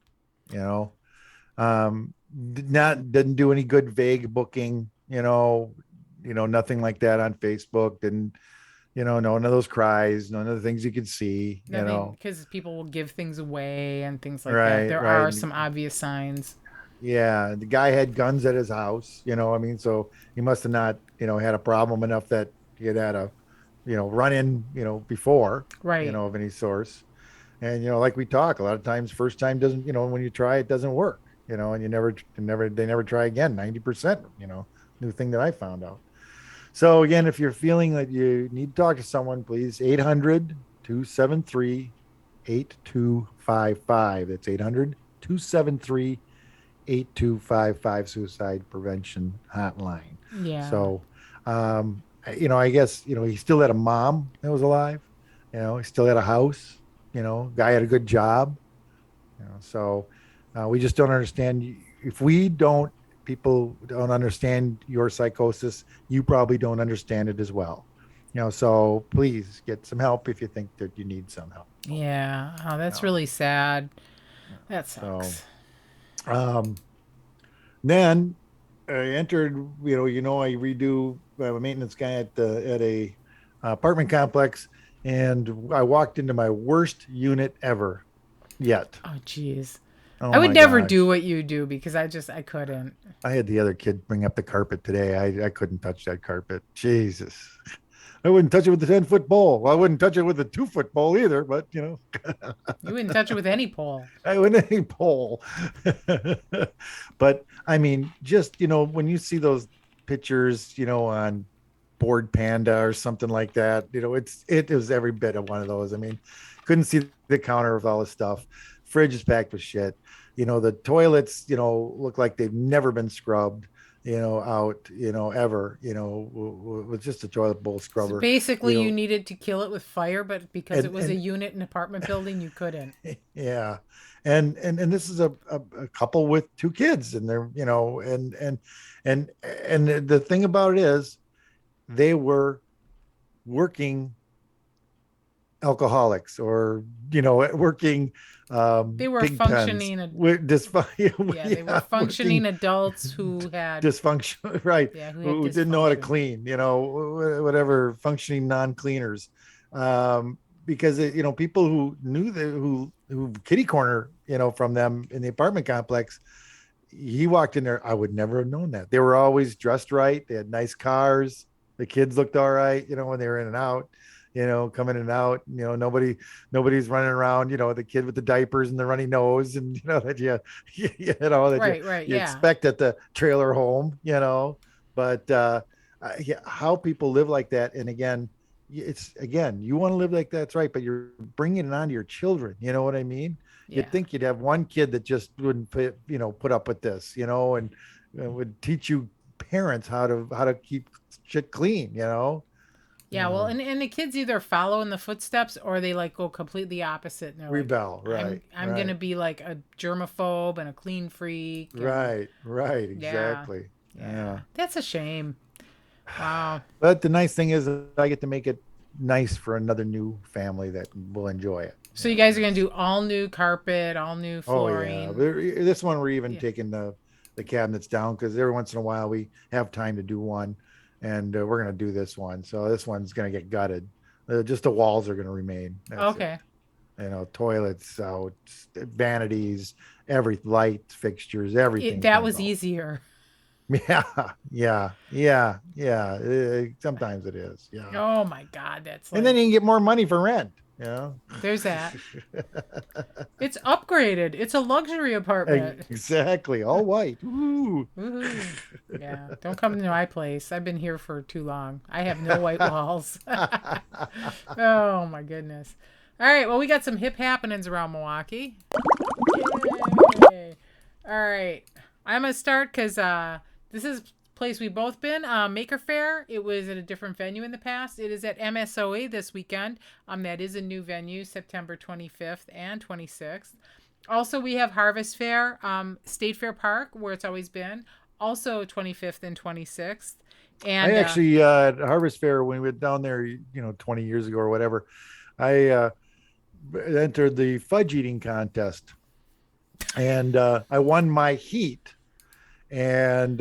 S1: Didn't do any good vague booking. Nothing like that on Facebook. Didn't, none of those cries, none of the things you could see,
S2: because people will give things away and things like that. There are some obvious signs.
S1: Yeah. The guy had guns at his house, so he must have not, had a problem enough that he had a, run in, before,
S2: right.
S1: Of any source. And, like we talk, a lot of times, first time doesn't, when you try, it doesn't work, and they never try again. 90%, new thing that I found out. So again, if you're feeling that you need to talk to someone, please, 800-273-8255. That's 800-273-8255 suicide prevention hotline.
S2: Yeah.
S1: So, I guess, he still had a mom that was alive, he still had a house, guy had a good job, so we just don't understand. If people don't understand your psychosis, you probably don't understand it as well. So please get some help if you think that you need some help.
S2: Yeah. Oh,
S1: You
S2: that's
S1: know,
S2: really sad. That
S1: so
S2: sucks.
S1: um, then I entered. I redo. I'm a maintenance guy at a apartment complex, and I walked into my worst unit ever yet.
S2: Oh, jeez.
S1: Oh
S2: I would
S1: my
S2: never do
S1: gosh.
S2: what you do because I couldn't.
S1: I had the other kid bring up the carpet today. I couldn't touch that carpet. Jesus. I wouldn't touch it with the 10-foot pole. I wouldn't touch it with the 2-foot pole either, but
S2: You wouldn't touch it with any pole.
S1: I wouldn't any pole. But I mean, just when you see those pictures, on Board Panda or something like that, it was every bit of one of those. I mean, couldn't see the counter with all the stuff. Fridge is packed with shit. The toilets, look like they've never been scrubbed, out, ever, with just a toilet bowl
S2: So
S1: scrubber, you
S2: basically, you
S1: know,
S2: needed to kill it with fire, but because it
S1: and
S2: was a
S1: and
S2: unit in an apartment building, you couldn't.
S1: yeah. And this is a couple with two kids, and they're, and the thing about it is they were working alcoholics, or working
S2: They were
S1: pig pens
S2: functioning,
S1: with
S2: yeah, they were
S1: yeah,
S2: functioning
S1: working
S2: adults who had,
S1: dysfunction, right?
S2: yeah, who had
S1: Who didn't know how to
S2: dysfunction.
S1: clean, whatever, functioning non-cleaners. um because people who knew that, who kitty corner, from them in the apartment complex, he walked in there, I would never have known that. They were always dressed right, they had nice cars, the kids looked all right, when they were in and out, coming in and out, nobody's running around, the kid with the diapers and the runny nose, and that that
S2: Right, right,
S1: you
S2: yeah,
S1: expect at the trailer home, but yeah, how people live like that. And again, it's, again, you want to live like that's right, but you're bringing it on to your children, you know what I mean? You'd
S2: yeah,
S1: think you'd have one kid that just wouldn't put up with this, and would teach you parents how to keep shit clean,
S2: yeah. Well, and the kids either follow in the footsteps or they like go completely opposite, and they're like,
S1: rebel.
S2: I'm
S1: Right,
S2: I'm gonna
S1: right,
S2: be like a germaphobe and a clean freak, and
S1: right, right,
S2: yeah,
S1: exactly.
S2: yeah,
S1: Yeah.
S2: that's a shame. Wow.
S1: But the nice thing is that I get to make it nice for another new family that will enjoy it.
S2: So you guys are gonna
S1: That's
S2: do all new carpet, all new
S1: Oh yeah.
S2: flooring.
S1: This one we're even
S2: Yeah.
S1: taking the cabinets down, because every once in a while we have time to do one, and we're gonna do this one. So this one's gonna get gutted. Just the walls are gonna remain. That's it.
S2: Okay.
S1: Toilets out, vanities, every light fixtures, everything's
S2: That
S1: gonna
S2: was
S1: go.
S2: easier.
S1: Yeah, yeah, yeah, yeah. Sometimes it is. Yeah,
S2: Oh my God, that's
S1: and then
S2: like
S1: you can get more money for rent. You know.
S2: there's that. It's upgraded. It's a luxury apartment.
S1: Exactly. All white. Ooh.
S2: Woohoo. Yeah. Don't come to my place. I've been here for too long. I have no white walls. Oh my goodness. All right. Well, we got some hip happenings around Milwaukee. Yay. All right. I'm gonna start because this is a place we both been. Maker Fair. It was at a different venue in the past. It is at MSOA this weekend. That is a new venue, September 25th and 26th. Also, we have Harvest Fair, State Fair Park, where it's always been. Also, 25th and 26th.
S1: I
S2: And
S1: actually at Harvest Fair, when we went down there, 20 years ago or whatever, I entered the fudge eating contest, and I won my heat. And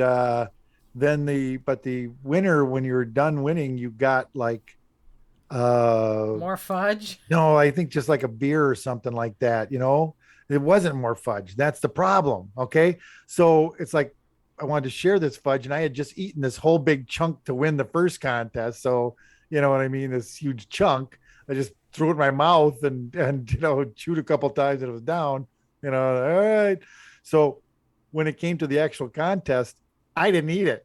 S1: then the winner, when you're done winning, you got like
S2: more fudge.
S1: no, I think just like a beer or something like that, It wasn't more fudge. That's the problem. Okay. So it's like I wanted to share this fudge, and I had just eaten this whole big chunk to win the first contest. So, you know what I mean? This huge chunk. I just threw it in my mouth, and chewed a couple times, and it was down. All right. So when it came to the actual contest, I didn't eat it.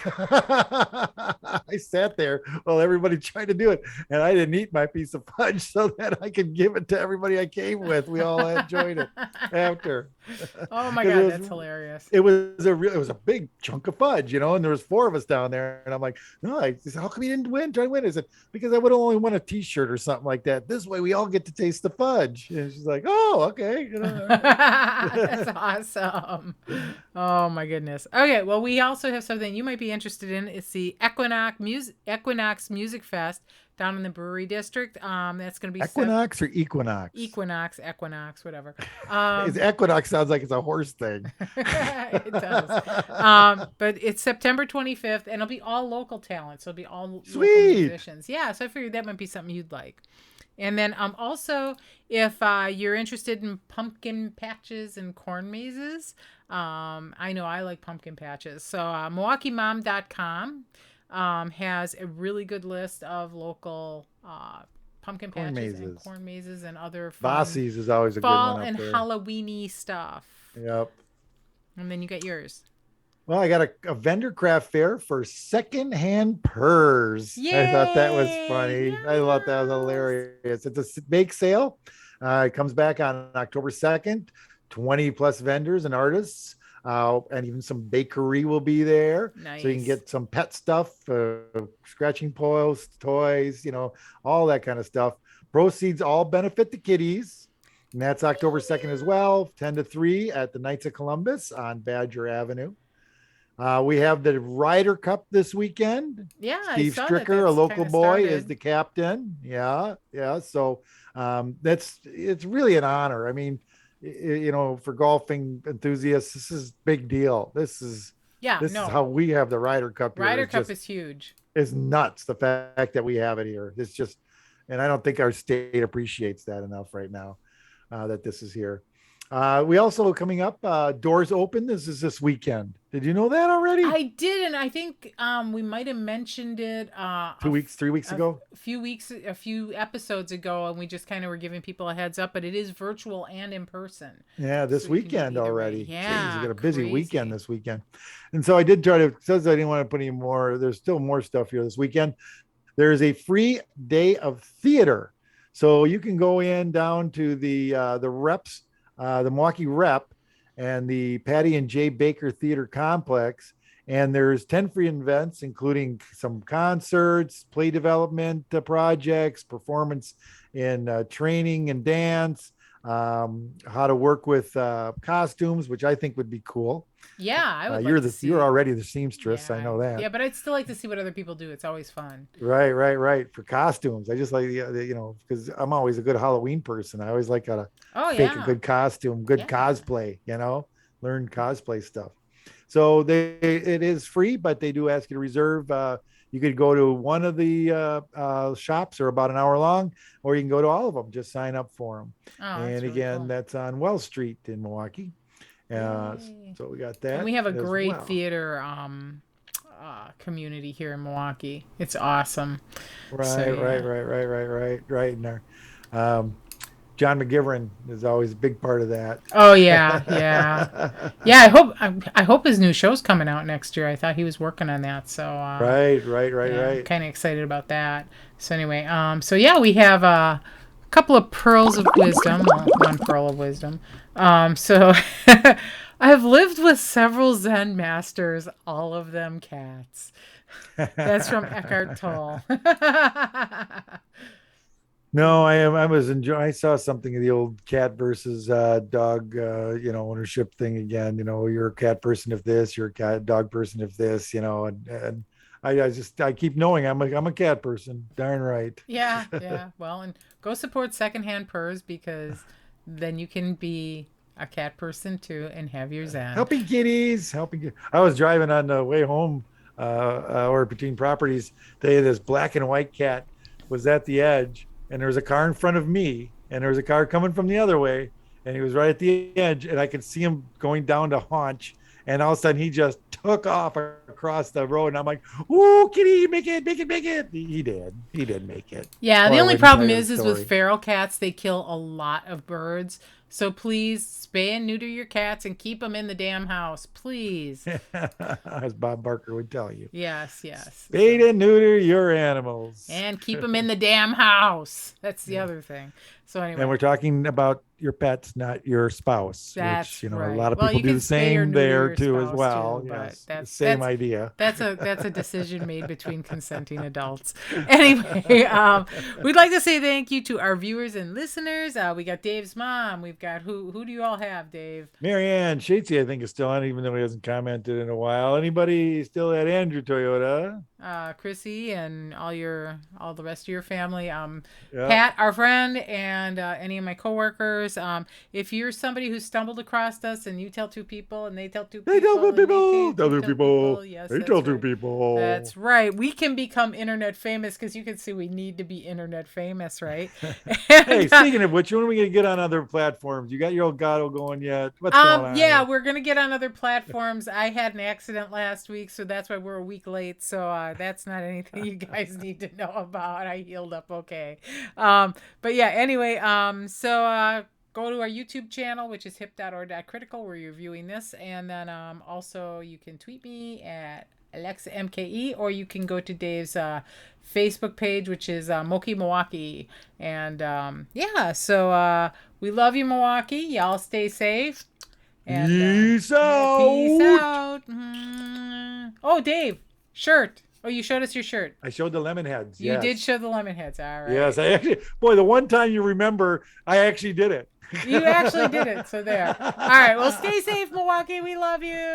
S1: I sat there while everybody tried to do it, and I didn't eat my piece of fudge so that I could give it to everybody I came with. We all enjoyed it after.
S2: Oh my
S1: Because
S2: God, that's hilarious.
S1: it was a big chunk of fudge, and there was four of us down there, and I'm like, no, how come you didn't win? Try to win. I said, because I would only won a T-shirt or something like that. This way, we all get to taste the fudge. And she's like, oh, okay, all right.
S2: That's awesome. Oh my goodness. Okay, well we also have something you might be interested in. It's the Equinox Music Fest down in the Brewery District. That's going to be
S1: Equinox or Equinox?
S2: Equinox, whatever.
S1: It's Equinox sounds like it's a horse thing.
S2: It does. But it's September 25th, and it'll be all local talent. So it'll be all local
S1: Sweet.
S2: musicians. Yeah, so I figured that might be something you'd like. And then also, if you're interested in pumpkin patches and corn mazes, I know I like pumpkin patches. So MilwaukeeMom.com has a really good list of local pumpkin
S1: Corn
S2: patches and
S1: mazes.
S2: corn mazes and other fun
S1: Bossy's is always a good
S2: fall
S1: one up
S2: and
S1: there.
S2: Halloweeny stuff.
S1: Yep.
S2: And then you get yours.
S1: Well, I got a vendor craft fair for secondhand purrs.
S2: Yay!
S1: I thought that was funny.
S2: Yes!
S1: I thought that was hilarious. It's a bake sale. It comes back on October 2nd. 20 plus vendors and artists. And even some bakery will be there.
S2: Nice.
S1: So you can get some pet stuff, scratching poils, toys, all that kind of stuff. Proceeds all benefit the kiddies. And that's October 2nd as well, 10 to 3 at the Knights of Columbus on Badger Avenue. We have the Ryder Cup this weekend.
S2: Yeah,
S1: Steve Stricker, a local boy, is the captain. Yeah. So it's really an honor. I mean, for golfing enthusiasts, this is big deal. This is how we have the Ryder Cup here.
S2: Ryder Cup is huge.
S1: It's nuts, the fact that we have it here. It's just, and I don't think our state appreciates that enough right now, that this is here. We also coming up, doors open. This is this weekend. Did you know that already?
S2: I did, and I think we might have mentioned it
S1: 3 weeks ago.
S2: A few episodes ago, and we just kind of were giving people a heads up. But it is virtual and in person.
S1: Yeah, this weekend already.
S2: Yeah,
S1: Jeez, we got a busy
S2: crazy.
S1: weekend this weekend, and so I did try to. It says I didn't want to put any more. There's still more stuff here this weekend. There is a free day of theater, so you can go in down to the reps. The Milwaukee Rep and the Patty and Jay Baker Theater Complex. And there's 10 free events, including some concerts, play development projects, performance in training and dance, how to work with costumes, which I think would be cool.
S2: Yeah, I would.
S1: You're already the seamstress.
S2: Yeah,
S1: I know that.
S2: Yeah, but I'd still like to see what other people do. It's always fun.
S1: Right. For costumes, I just like because I'm always a good Halloween person. I always like to fake a good costume, cosplay. Learn cosplay stuff. So it is free, but they do ask you to reserve. You could go to one of the shops, or about an hour long, or you can go to all of them. Just sign up for them.
S2: Oh,
S1: and again, cool. That's on Wells Street in Milwaukee. So we got that.
S2: And we have a great theater community here in Milwaukee. It's awesome.
S1: Right. And our John McGivern is always a big part of that.
S2: Oh yeah. I hope his new show's coming out next year. I thought he was working on that. So
S1: right.
S2: I'm kind of excited about that. So anyway, we have a couple of pearls of wisdom. Well, one pearl of wisdom. So I have lived with several Zen masters, all of them cats. That's from Eckhart Tolle.
S1: No, I saw something of the old cat versus dog, ownership thing again. You're a cat person if this, you're a dog person if this, and I keep knowing I'm a cat person. Darn right.
S2: Yeah. Well, and go support secondhand purrs, because then you can be a cat person too and have your Zen.
S1: Helping kitties. I was driving on the way home, or between properties. This black and white cat was at the edge, and there was a car in front of me, and there was a car coming from the other way, and he was right at the edge, and I could see him going down to haunch, and all of a sudden he just took off across the road, and I'm like, "Ooh, kitty, make it!" He did make it.
S2: Yeah, the only problem is with feral cats, they kill a lot of birds. So please spay and neuter your cats and keep them in the damn house, please.
S1: As Bob Barker would tell you.
S2: Yes.
S1: Spay and neuter your animals.
S2: And keep them in the damn house. That's the other thing. So
S1: And
S2: anyway,
S1: we're talking about your pets, not your spouse, which,
S2: that's
S1: a
S2: right.
S1: lot of
S2: Well,
S1: people
S2: you
S1: do
S2: can
S1: the
S2: spay or
S1: same
S2: neuter
S1: there
S2: your
S1: too, as
S2: spouse
S1: well.
S2: too, but
S1: Yes. Same idea.
S2: that's a decision made between consenting adults. Anyway, we'd like to say thank you to our viewers and listeners. We got Dave's mom. We've got who do you all have, Dave?
S1: Marianne Shatesy, I think, is still on, even though he hasn't commented in a while. Anybody still at Andrew Toyota?
S2: Chrissy and all the rest of your family.
S1: Yeah.
S2: Pat, our friend, and any of my coworkers. If you're somebody who stumbled across us and you tell two people and they tell two
S1: They tell
S2: people
S1: two
S2: and
S1: people, tell two
S2: tell
S1: people,
S2: yes,
S1: they
S2: that's
S1: tell two
S2: right.
S1: people.
S2: That's right. We can become internet famous because you can see we need to be internet famous, right?
S1: Hey,
S2: And,
S1: speaking of which, when are we going to get on other platforms? You got your Elgato going yet? What's going on
S2: yeah,
S1: here?
S2: we're gonna get on other platforms. I had an accident last week, so that's why we're a week late. So that's not anything you guys need to know about. I healed up okay. But yeah, anyway, so go to our YouTube channel, which is hip.or.critical, where you're viewing this, and then also you can tweet me at Alexa MKE, or you can go to Dave's Facebook page, which is MoKE Milwaukee. And yeah, so we love you, Milwaukee. Y'all stay safe. And
S1: Peace
S2: yeah, peace
S1: out.
S2: out. Mm. Oh, Dave, shirt. Oh, you showed us your shirt.
S1: I showed the lemon heads.
S2: You did
S1: Yes.
S2: show the lemon heads. All right.
S1: Yes. I actually, boy, the one time you remember, I actually did it.
S2: You actually did it. So there. All right. Well, stay safe, Milwaukee. We love you.